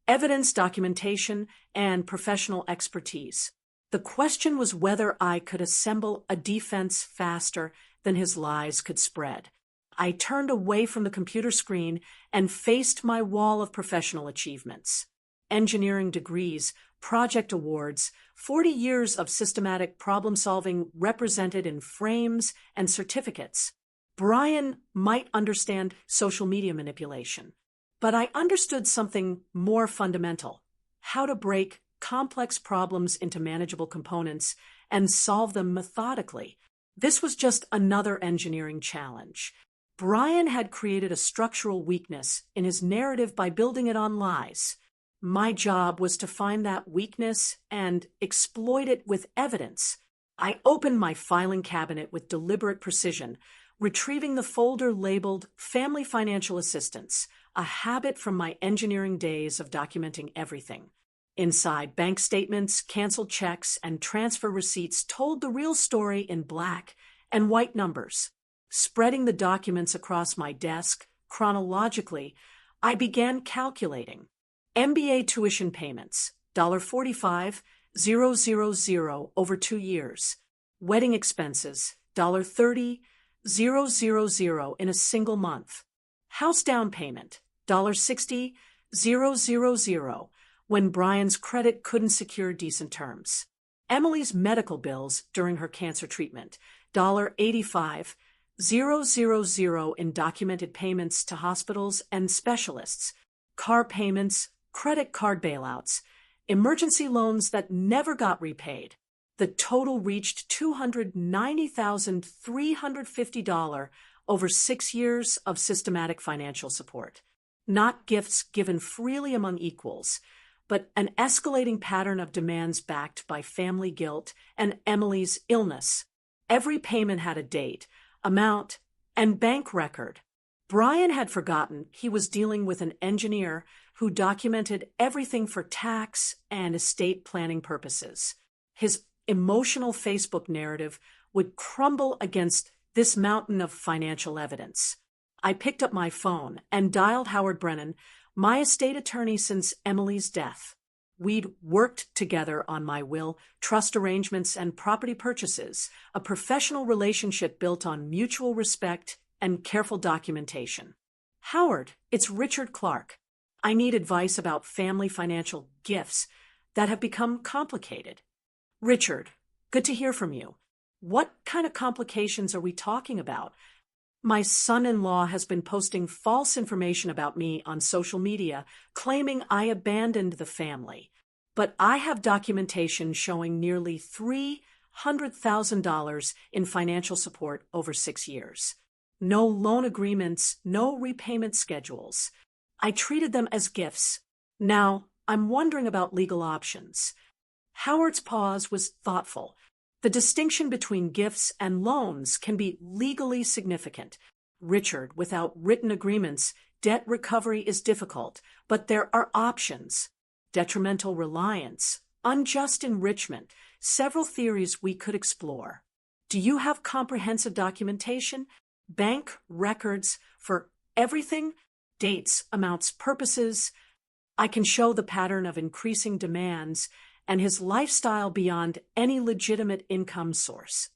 evidence, documentation, and professional expertise. The question was whether I could assemble a defense faster than his lies could spread. I turned away from the computer screen and faced my wall of professional achievements. Engineering degrees, project awards, 40 years of systematic problem-solving represented in frames and certificates. Brian might understand social media manipulation, but I understood something more fundamental: how to break complex problems into manageable components and solve them methodically. This was just another engineering challenge. Brian had created a structural weakness in his narrative by building it on lies. My job was to find that weakness and exploit it with evidence. I opened my filing cabinet with deliberate precision, retrieving the folder labeled Family Financial Assistance, a habit from my engineering days of documenting everything. Inside, bank statements, canceled checks, and transfer receipts told the real story in black and white numbers. Spreading the documents across my desk chronologically, I began calculating. MBA tuition payments, $45,000 over 2 years. Wedding expenses, $30,000 in a single month. House down payment, $60,000 when Brian's credit couldn't secure decent terms. Emily's medical bills during her cancer treatment, $85,000 in documented payments to hospitals and specialists. Car payments, credit card bailouts, emergency loans that never got repaid. The total reached $290,350 over 6 years of systematic financial support. Not gifts given freely among equals, but an escalating pattern of demands backed by family guilt and Emily's illness. Every payment had a date, amount, and bank record. Brian had forgotten he was dealing with an engineer who documented everything for tax and estate planning purposes. His emotional Facebook narrative would crumble against this mountain of financial evidence. I picked up my phone and dialed Howard Brennan, my estate attorney since Emily's death. We'd worked together on my will, trust arrangements, and property purchases, a professional relationship built on mutual respect and careful documentation. Howard, it's Richard Clark. I need advice about family financial gifts that have become complicated. Richard, good to hear from you. What kind of complications are we talking about? My son-in-law has been posting false information about me on social media, claiming I abandoned the family. But I have documentation showing nearly $300,000 in financial support over 6 years. No loan agreements, no repayment schedules. I treated them as gifts. Now, I'm wondering about legal options. Howard's pause was thoughtful. The distinction between gifts and loans can be legally significant. Richard, without written agreements, debt recovery is difficult, but there are options. Detrimental reliance, unjust enrichment, several theories we could explore. Do you have comprehensive documentation? Bank records for everything? Dates, amounts, purposes? I can show the pattern of increasing demands and his lifestyle beyond any legitimate income source.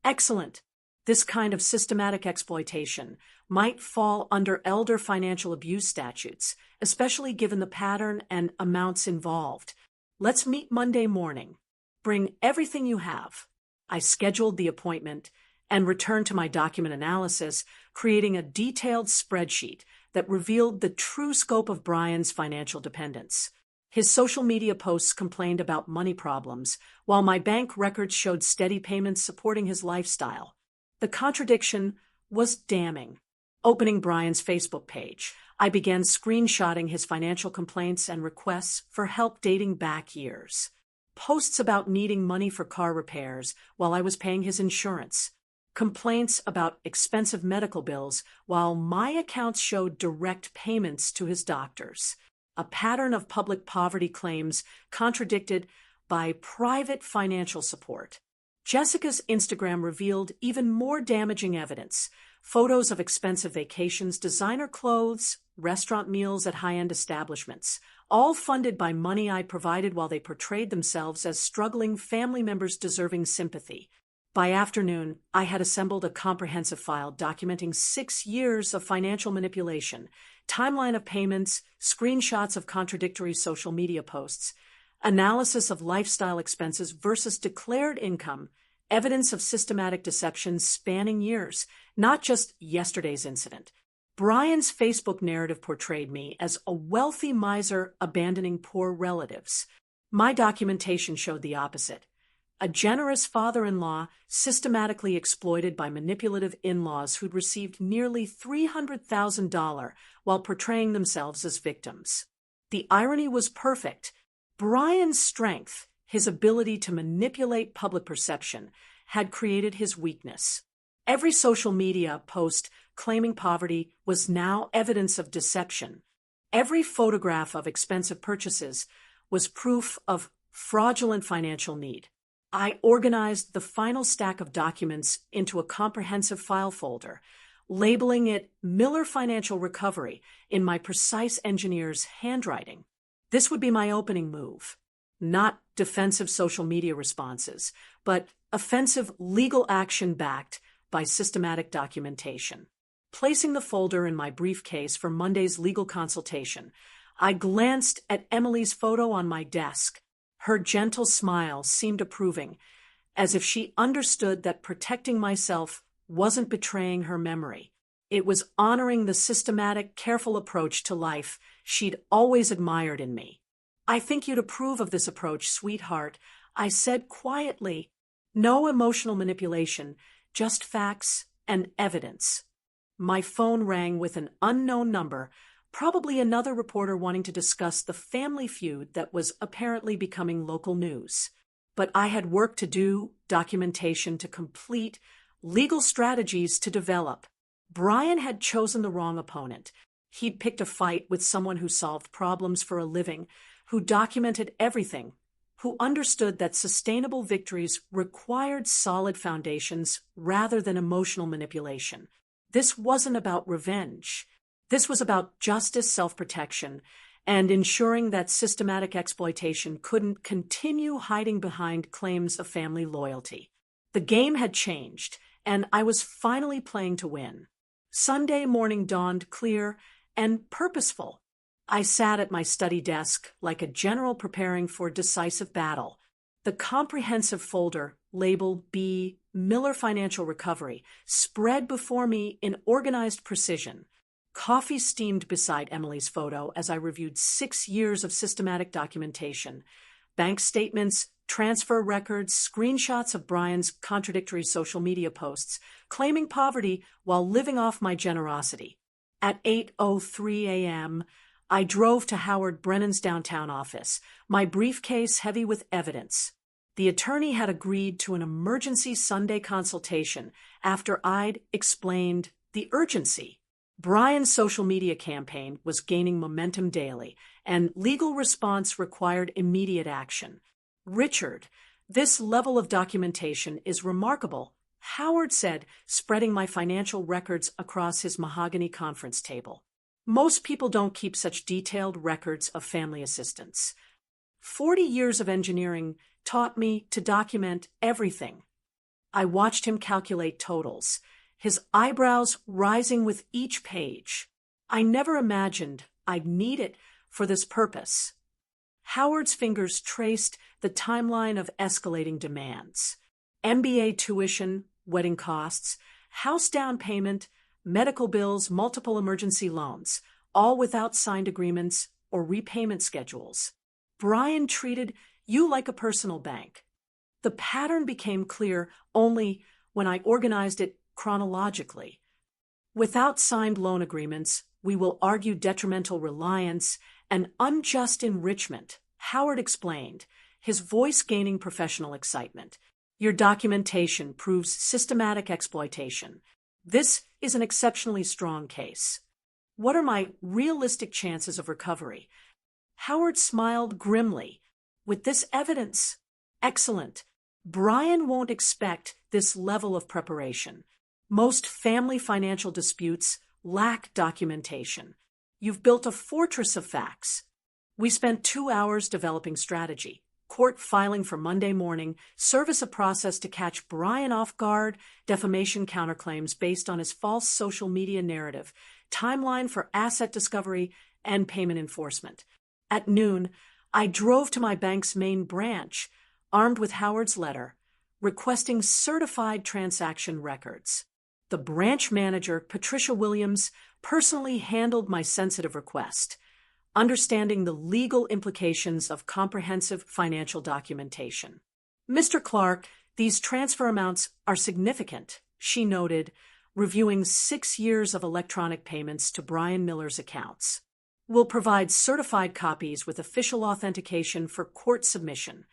Excellent. This kind of systematic exploitation might fall under elder financial abuse statutes, especially given the pattern and amounts involved. Let's meet Monday morning. Bring everything you have. I scheduled the appointment and returned to my document analysis, creating a detailed spreadsheet, that revealed the true scope of Brian's financial dependence. His social media posts complained about money problems, while my bank records showed steady payments supporting his lifestyle. The contradiction was damning. Opening Brian's Facebook page, I began screenshotting his financial complaints and requests for help dating back years. Posts about needing money for car repairs while I was paying his insurance. Complaints about expensive medical bills while my accounts showed direct payments to his doctors. A pattern of public poverty claims contradicted by private financial support. Jessica's Instagram revealed even more damaging evidence. Photos of expensive vacations, designer clothes, restaurant meals at high-end establishments, all funded by money I provided while they portrayed themselves as struggling family members deserving sympathy. By afternoon, I had assembled a comprehensive file documenting 6 years of financial manipulation, timeline of payments, screenshots of contradictory social media posts, analysis of lifestyle expenses versus declared income, evidence of systematic deception spanning years, not just yesterday's incident. Brian's Facebook narrative portrayed me as a wealthy miser abandoning poor relatives. My documentation showed the opposite. A generous father-in-law systematically exploited by manipulative in-laws who'd received nearly $300,000 while portraying themselves as victims. The irony was perfect. Brian's strength, his ability to manipulate public perception, had created his weakness. Every social media post claiming poverty was now evidence of deception. Every photograph of expensive purchases was proof of fraudulent financial need. I organized the final stack of documents into a comprehensive file folder, labeling it Miller Financial Recovery in my precise engineer's handwriting. This would be my opening move. Not defensive social media responses, but offensive legal action backed by systematic documentation. Placing the folder in my briefcase for Monday's legal consultation, I glanced at Emily's photo on my desk. Her gentle smile seemed approving, as if she understood that protecting myself wasn't betraying her memory. It was honoring the systematic, careful approach to life she'd always admired in me. "I think you'd approve of this approach, sweetheart," I said quietly. No emotional manipulation, just facts and evidence. My phone rang with an unknown number, probably another reporter wanting to discuss the family feud that was apparently becoming local news. But I had work to do, documentation to complete, legal strategies to develop. Brian had chosen the wrong opponent. He'd picked a fight with someone who solved problems for a living, who documented everything, who understood that sustainable victories required solid foundations rather than emotional manipulation. This wasn't about revenge. This was about justice, self-protection, and ensuring that systematic exploitation couldn't continue hiding behind claims of family loyalty. The game had changed, and I was finally playing to win. Sunday morning dawned clear and purposeful. I sat at my study desk like a general preparing for decisive battle. The comprehensive folder, labeled B. Miller Financial Recovery, spread before me in organized precision. Coffee steamed beside Emily's photo as I reviewed 6 years of systematic documentation. Bank statements, transfer records, screenshots of Brian's contradictory social media posts, claiming poverty while living off my generosity. At 8:03 a.m., I drove to Howard Brennan's downtown office, my briefcase heavy with evidence. The attorney had agreed to an emergency Sunday consultation after I'd explained the urgency. Brian's social media campaign was gaining momentum daily, and legal response required immediate action. "Richard, this level of documentation is remarkable," Howard said, spreading my financial records across his mahogany conference table. "Most people don't keep such detailed records of family assistance. 40 years of engineering taught me to document everything." I watched him calculate totals, his eyebrows rising with each page. I never imagined I'd need it for this purpose. Howard's fingers traced the timeline of escalating demands. MBA tuition, wedding costs, house down payment, medical bills, multiple emergency loans, all without signed agreements or repayment schedules. Brian treated you like a personal bank. The pattern became clear only when I organized it chronologically. Without signed loan agreements, we will argue detrimental reliance and unjust enrichment, Howard explained, his voice gaining professional excitement. Your documentation proves systematic exploitation. This is an exceptionally strong case. What are my realistic chances of recovery? Howard smiled grimly. With this evidence, excellent. Brian won't expect this level of preparation. Most family financial disputes lack documentation. You've built a fortress of facts. We spent 2 hours developing strategy. Court filing for Monday morning, service a process to catch Brian off guard, defamation counterclaims based on his false social media narrative, timeline for asset discovery, and payment enforcement. At noon, I drove to my bank's main branch, armed with Howard's letter, requesting certified transaction records. The branch manager, Patricia Williams, personally handled my sensitive request, understanding the legal implications of comprehensive financial documentation. Mr. Clark, these transfer amounts are significant, she noted, reviewing 6 years of electronic payments to Brian Miller's accounts. We'll provide certified copies with official authentication for court submission.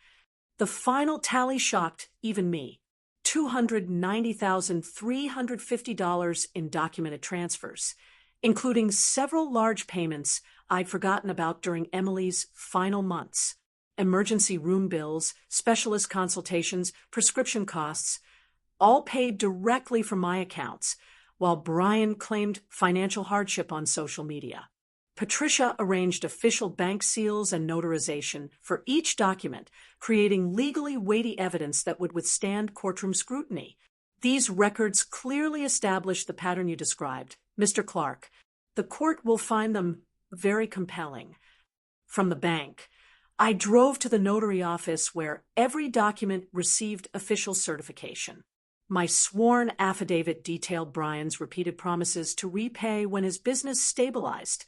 The final tally shocked even me. $290,350 in documented transfers, including several large payments I'd forgotten about during Emily's final months. Emergency room bills, specialist consultations, prescription costs, all paid directly from my accounts, while Brian claimed financial hardship on social media. Patricia arranged official bank seals and notarization for each document, creating legally weighty evidence that would withstand courtroom scrutiny. These records clearly establish the pattern you described, Mr. Clark. The court will find them very compelling. From the bank, I drove to the notary office where every document received official certification. My sworn affidavit detailed Brian's repeated promises to repay when his business stabilized,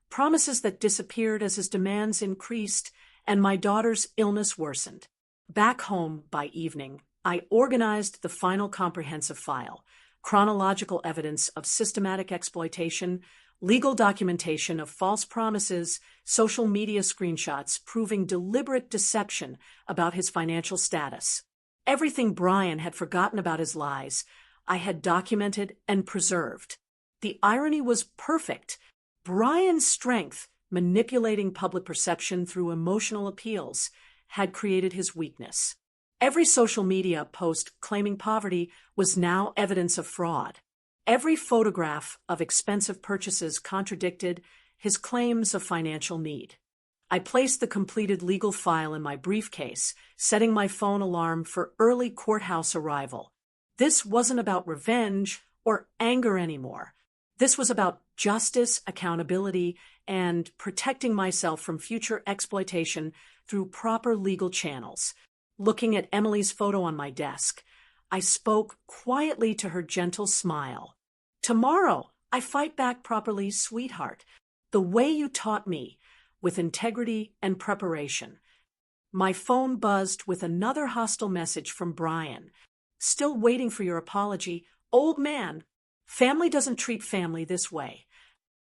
promises that disappeared as his demands increased and my daughter's illness worsened. Back home by evening, I organized the final comprehensive file, chronological evidence of systematic exploitation, legal documentation of false promises, social media screenshots proving deliberate deception about his financial status. Everything Brian had forgotten about his lies, I had documented and preserved. The irony was perfect. Brian's strength, manipulating public perception through emotional appeals, had created his weakness. Every social media post claiming poverty was now evidence of fraud. Every photograph of expensive purchases contradicted his claims of financial need. I placed the completed legal file in my briefcase, setting my phone alarm for early courthouse arrival. This wasn't about revenge or anger anymore. This was about justice, accountability, and protecting myself from future exploitation through proper legal channels. Looking at Emily's photo on my desk, I spoke quietly to her gentle smile. Tomorrow, I fight back properly, sweetheart, the way you taught me, with integrity and preparation. My phone buzzed with another hostile message from Brian. Still waiting for your apology, old man. Family doesn't treat family this way.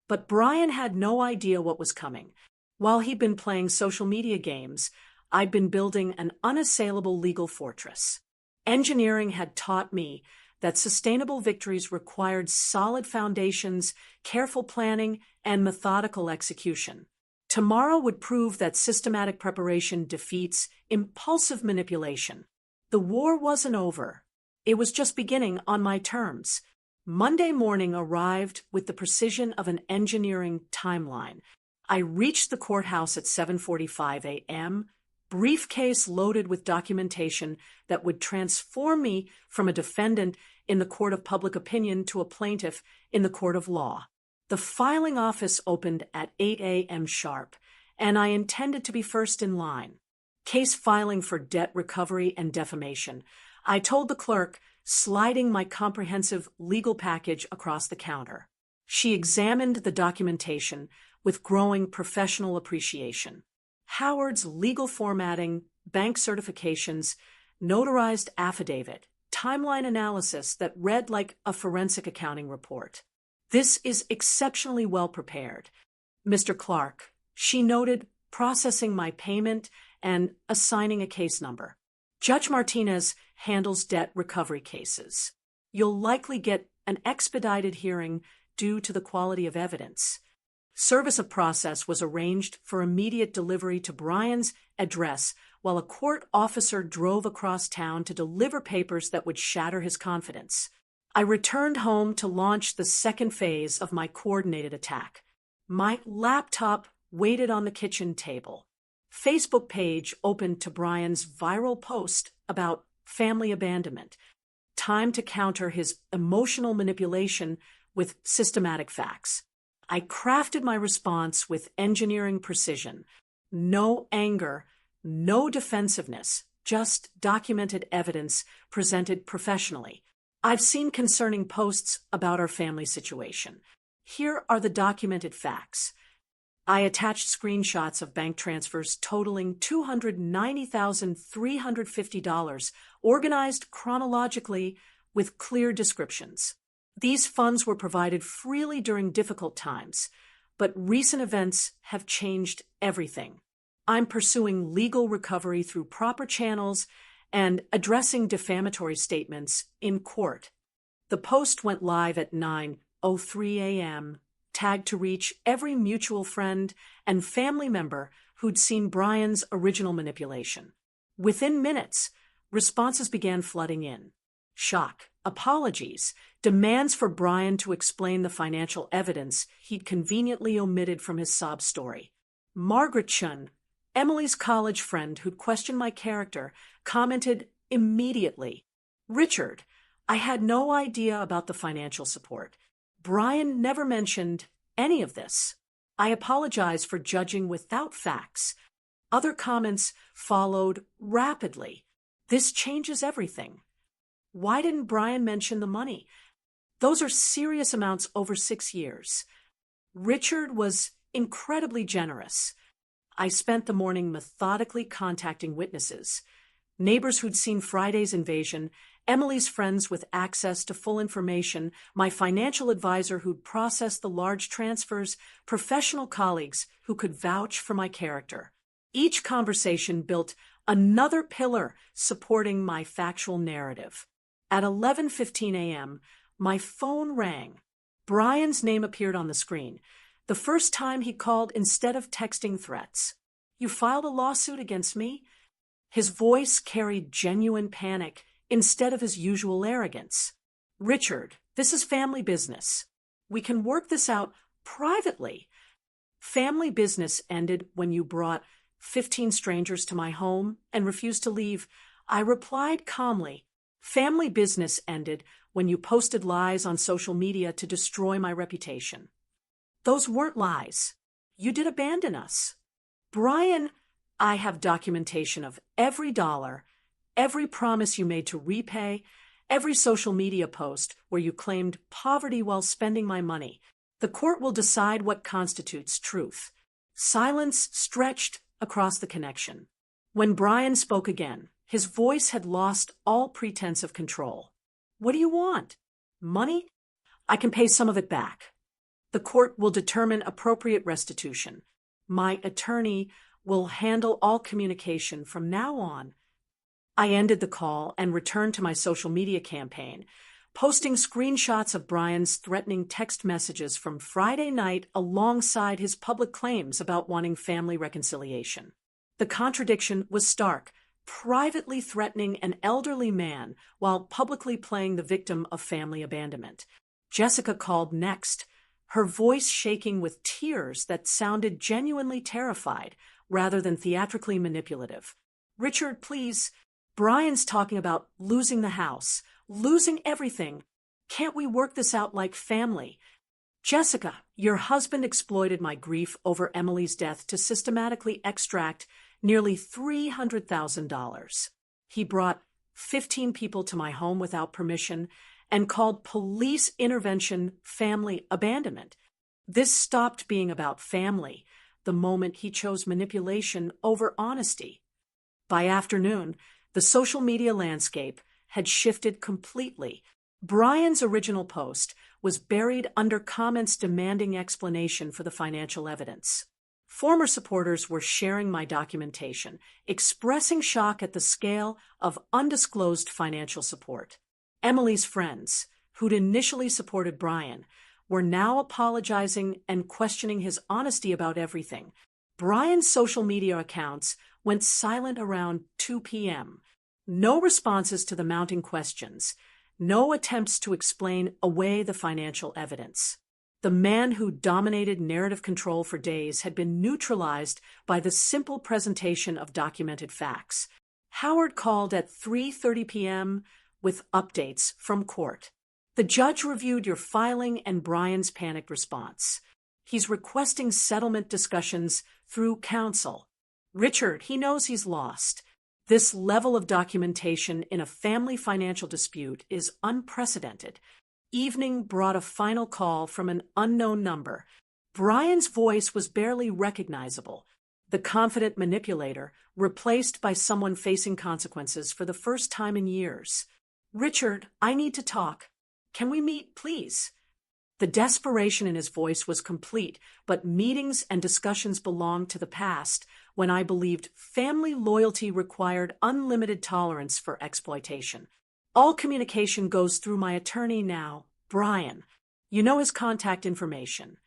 But Brian had no idea what was coming. While he'd been playing social media games, I'd been building an unassailable legal fortress. Engineering had taught me that sustainable victories required solid foundations, careful planning, and methodical execution. Tomorrow would prove that systematic preparation defeats impulsive manipulation. The war wasn't over. It was just beginning on my terms. Monday morning arrived with the precision of an engineering timeline. I reached the courthouse at 7:45 a.m., briefcase loaded with documentation that would transform me from a defendant in the court of public opinion to a plaintiff in the court of law. The filing office opened at 8 a.m. sharp, and I intended to be first in line. Case filing for debt recovery and defamation. I told the clerk sliding my comprehensive legal package across the counter. She examined the documentation with growing professional appreciation. Howard's legal formatting, bank certifications, notarized affidavit, timeline analysis that read like a forensic accounting report. This is exceptionally well prepared. Mr. Clark, she noted, processing my payment and assigning a case number. Judge Martinez handles debt recovery cases. You'll likely get an expedited hearing due to the quality of evidence. Service of process was arranged for immediate delivery to Brian's address while a court officer drove across town to deliver papers that would shatter his confidence. I returned home to launch the second phase of my coordinated attack. My laptop waited on the kitchen table. Facebook page opened to Brian's viral post about family abandonment. Time to counter his emotional manipulation with systematic facts. I crafted my response with engineering precision. No anger, no defensiveness, just documented evidence presented professionally. I've seen concerning posts about our family situation. Here are the documented facts. I attached screenshots of bank transfers totaling $290,350, organized chronologically with clear descriptions. These funds were provided freely during difficult times, but recent events have changed everything. I'm pursuing legal recovery through proper channels and addressing defamatory statements in court. The post went live at 9:03 a.m., tagged to reach every mutual friend and family member who'd seen Brian's original manipulation. Within minutes, responses began flooding in. Shock, apologies, demands for Brian to explain the financial evidence he'd conveniently omitted from his sob story. Margaret Chun, Emily's college friend who'd questioned my character, commented immediately, "Richard, I had no idea about the financial support. Brian never mentioned any of this. I apologize for judging without facts." Other comments followed rapidly. "This changes everything. Why didn't Brian mention the money? Those are serious amounts over 6 years." Richard was incredibly generous. I spent the morning methodically contacting witnesses, neighbors who'd seen Friday's invasion, Emily's friends with access to full information, my financial advisor who'd processed the large transfers, professional colleagues who could vouch for my character. Each conversation built another pillar supporting my factual narrative. At 11:15 a.m., my phone rang. Brian's name appeared on the screen. The first time he called instead of texting threats. "You filed a lawsuit against me?" His voice carried genuine panic instead of his usual arrogance. "Richard, this is family business. We can work this out privately." Family business ended when you brought 15 strangers to my home and refused to leave. I replied calmly, "Family business ended when you posted lies on social media to destroy my reputation." "Those weren't lies. You did abandon us." "Brian, I have documentation of every dollar, every promise you made to repay, every social media post where you claimed poverty while spending my money. The court will decide what constitutes truth." Silence stretched across the connection. When Brian spoke again, his voice had lost all pretense of control. "What do you want? Money? I can pay some of it back. The court will determine appropriate restitution. My attorney will handle all communication from now on." I ended the call and returned to my social media campaign, posting screenshots of Brian's threatening text messages from Friday night alongside his public claims about wanting family reconciliation. The contradiction was stark, privately threatening an elderly man while publicly playing the victim of family abandonment. Jessica called next, her voice shaking with tears that sounded genuinely terrified rather than theatrically manipulative. "Richard, please. Brian's talking about losing the house, losing everything. Can't we work this out like family?" "Jessica, your husband exploited my grief over Emily's death to systematically extract nearly $300,000. He brought 15 people to my home without permission, and called police intervention family abandonment. This stopped being about family the moment he chose manipulation over honesty. By afternoon, the social media landscape had shifted completely. Brian's original post was buried under comments demanding explanation for the financial evidence. Former supporters were sharing my documentation, expressing shock at the scale of undisclosed financial support. Emily's friends, who'd initially supported Brian, were now apologizing and questioning his honesty about everything. Brian's social media accounts went silent around 2 p.m. No responses to the mounting questions, no attempts to explain away the financial evidence. The man who dominated narrative control for days had been neutralized by the simple presentation of documented facts. Howard called at 3:30 p.m. with updates from court. The judge reviewed your filing and Brian's panicked response. He's requesting settlement discussions through counsel. Richard, he knows he's lost. This level of documentation in a family financial dispute is unprecedented. Evening brought a final call from an unknown number. Brian's voice was barely recognizable. The confident manipulator, replaced by someone facing consequences for the first time in years. Richard, I need to talk. Can we meet, please? The desperation in his voice was complete, but meetings and discussions belonged to the past, when I believed family loyalty required unlimited tolerance for exploitation. All communication goes through my attorney now, Brian. You know his contact information.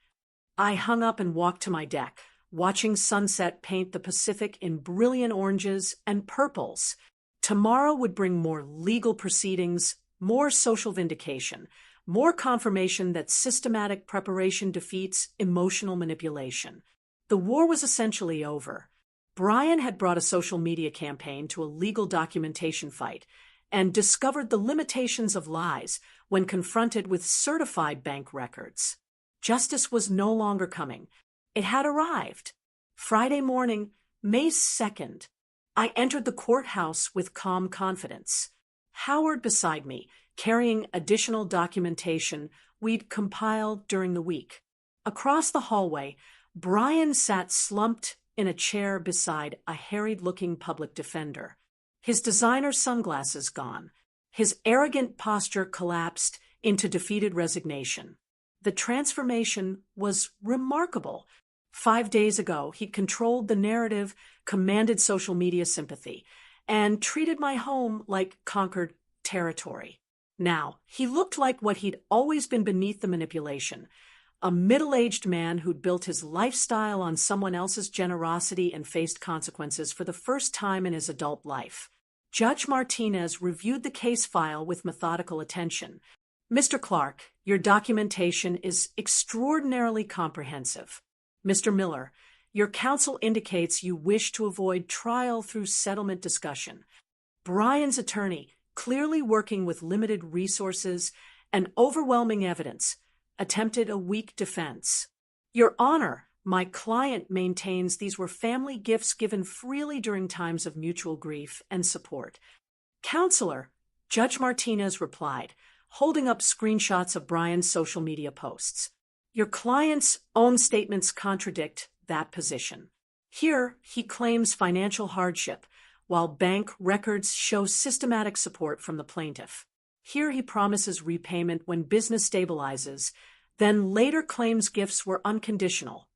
I hung up and walked to my deck, watching sunset paint the Pacific in brilliant oranges and purples. Tomorrow would bring more legal proceedings, more social vindication, more confirmation that systematic preparation defeats emotional manipulation. The war was essentially over. Brian had brought a social media campaign to a legal documentation fight and discovered the limitations of lies when confronted with certified bank records. Justice was no longer coming. It had arrived. Friday morning, May 2nd, I entered the courthouse with calm confidence. Howard beside me, carrying additional documentation we'd compiled during the week. Across the hallway, Brian sat slumped in a chair beside a harried-looking public defender. His designer sunglasses gone. His arrogant posture collapsed into defeated resignation. The transformation was remarkable. 5 days ago, he'd controlled the narrative, commanded social media sympathy, and treated my home like conquered territory. Now, he looked like what he'd always been beneath the manipulation, a middle-aged man who'd built his lifestyle on someone else's generosity and faced consequences for the first time in his adult life. Judge Martinez reviewed the case file with methodical attention. Mr. Clark, your documentation is extraordinarily comprehensive. Mr. Miller, your counsel indicates you wish to avoid trial through settlement discussion. Brian's attorney, clearly working with limited resources and overwhelming evidence, attempted a weak defense. Your Honor, my client maintains these were family gifts given freely during times of mutual grief and support. Counselor, Judge Martinez replied, holding up screenshots of Brian's social media posts. Your client's own statements contradict that position. Here, he claims financial hardship, while bank records show systematic support from the plaintiff. Here he promises repayment when business stabilizes, then later claims gifts were unconditional.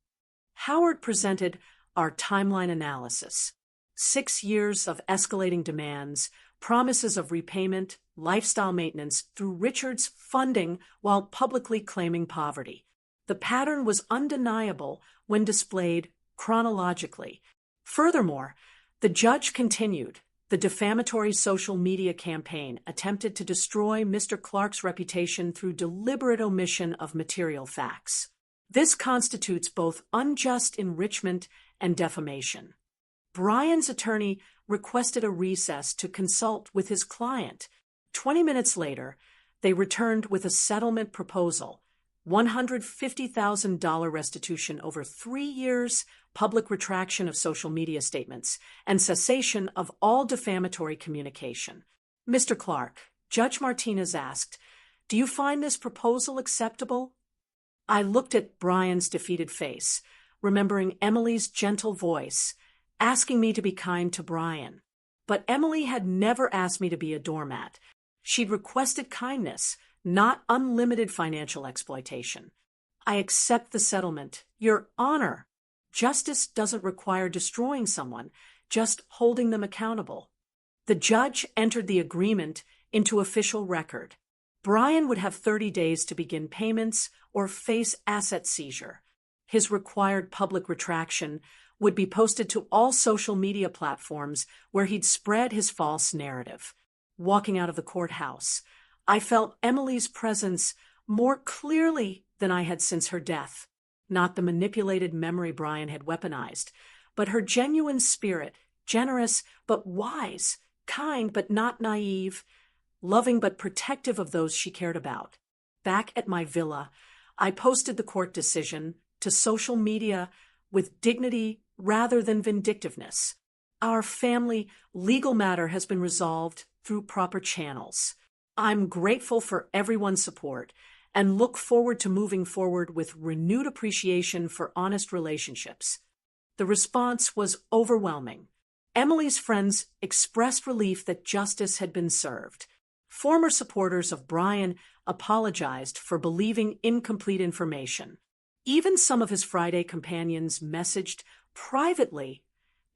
Howard presented our timeline analysis. 6 years of escalating demands, promises of repayment, lifestyle maintenance through Richard's funding while publicly claiming poverty. The pattern was undeniable when displayed chronologically. Furthermore, the judge continued. The defamatory social media campaign attempted to destroy Mr. Clark's reputation through deliberate omission of material facts. This constitutes both unjust enrichment and defamation. Brian's attorney requested a recess to consult with his client. 20 minutes later, they returned with a settlement proposal, $150,000 restitution over 3 years, public retraction of social media statements, and cessation of all defamatory communication. Mr. Clark, Judge Martinez asked, "Do you find this proposal acceptable?" I looked at Brian's defeated face, remembering Emily's gentle voice, asking me to be kind to Brian. But Emily had never asked me to be a doormat. She'd requested kindness, not unlimited financial exploitation. "I accept the settlement, Your Honor. Justice doesn't require destroying someone, just holding them accountable." The judge entered the agreement into official record. Brian would have 30 days to begin payments or face asset seizure. His required public retraction would be posted to all social media platforms where he'd spread his false narrative. Walking out of the courthouse, I felt Emily's presence more clearly than I had since her death. Not the manipulated memory Brian had weaponized, but her genuine spirit, generous but wise, kind but not naive, loving but protective of those she cared about. Back at my villa, I posted the court decision to social media with dignity rather than vindictiveness. Our family legal matter has been resolved through proper channels. I'm grateful for everyone's support and look forward to moving forward with renewed appreciation for honest relationships. The response was overwhelming. Emily's friends expressed relief that justice had been served. Former supporters of Brian apologized for believing incomplete information. Even some of his Friday companions messaged privately,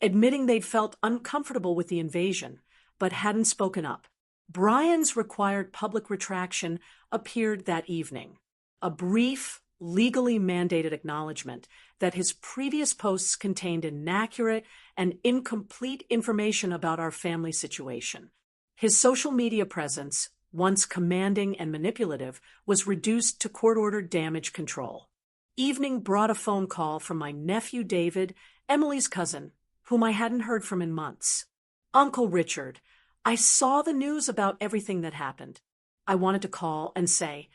admitting they'd felt uncomfortable with the invasion, but hadn't spoken up. Brian's required public retraction appeared that evening, a brief, legally mandated acknowledgement that his previous posts contained inaccurate and incomplete information about our family situation. His social media presence, once commanding and manipulative, was reduced to court-ordered damage control. Evening brought a phone call from my nephew David, Emily's cousin, whom I hadn't heard from in months. "Uncle Richard, I saw the news about everything that happened." I wanted to call and say,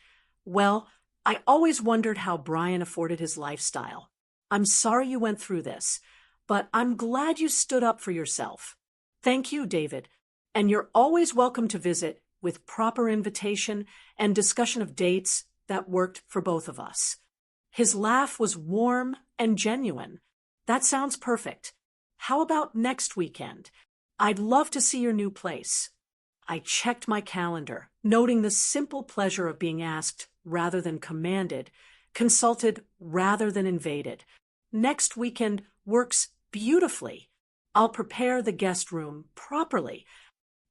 "Well, I always wondered how Brian afforded his lifestyle. I'm sorry you went through this, but I'm glad you stood up for yourself." "Thank you, David. And you're always welcome to visit with proper invitation and discussion of dates that worked for both of us." His laugh was warm and genuine. "That sounds perfect. How about next weekend? I'd love to see your new place." I checked my calendar, noting the simple pleasure of being asked rather than commanded, consulted rather than invaded. Next weekend works beautifully. I'll prepare the guest room properly.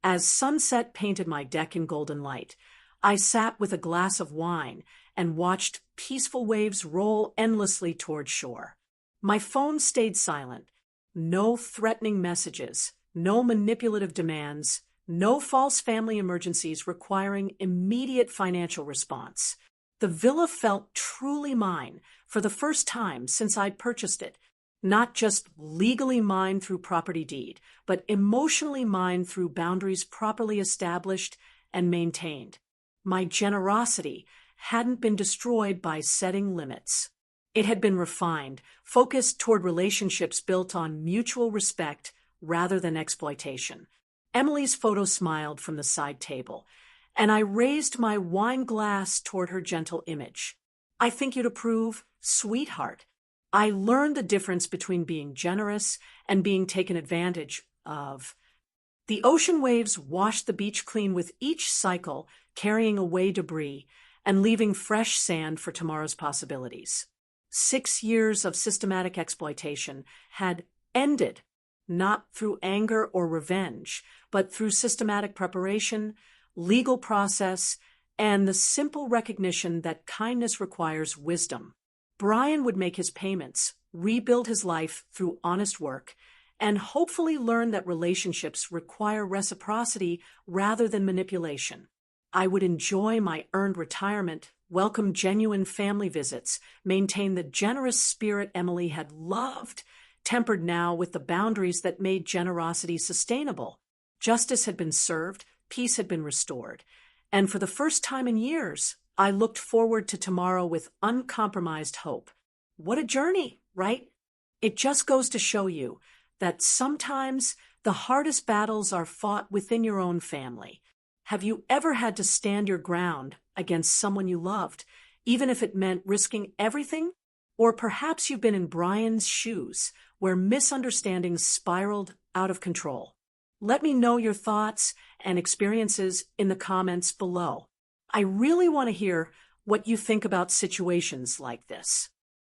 As sunset painted my deck in golden light, I sat with a glass of wine and watched peaceful waves roll endlessly toward shore. My phone stayed silent. No threatening messages, no manipulative demands, no false family emergencies requiring immediate financial response. The villa felt truly mine for the first time since I'd purchased it. Not just legally mine through property deed, but emotionally mine through boundaries properly established and maintained. My generosity hadn't been destroyed by setting limits. It had been refined, focused toward relationships built on mutual respect rather than exploitation. Emily's photo smiled from the side table, and I raised my wine glass toward her gentle image. "I think you'd approve, sweetheart." I learned the difference between being generous and being taken advantage of. The ocean waves washed the beach clean with each cycle, carrying away debris and leaving fresh sand for tomorrow's possibilities. 6 years of systematic exploitation had ended, not through anger or revenge, but through systematic preparation, legal process, and the simple recognition that kindness requires wisdom. Brian would make his payments, rebuild his life through honest work, and hopefully learn that relationships require reciprocity rather than manipulation. I would enjoy my earned retirement, welcome genuine family visits, maintain the generous spirit Emily had loved, tempered now with the boundaries that made generosity sustainable. Justice had been served, peace had been restored, and for the first time in years, I looked forward to tomorrow with uncompromised hope. What a journey, right? It just goes to show you that sometimes the hardest battles are fought within your own family. Have you ever had to stand your ground against someone you loved, even if it meant risking everything? Or perhaps you've been in Brian's shoes, where misunderstandings spiraled out of control. Let me know your thoughts and experiences in the comments below. I really want to hear what you think about situations like this.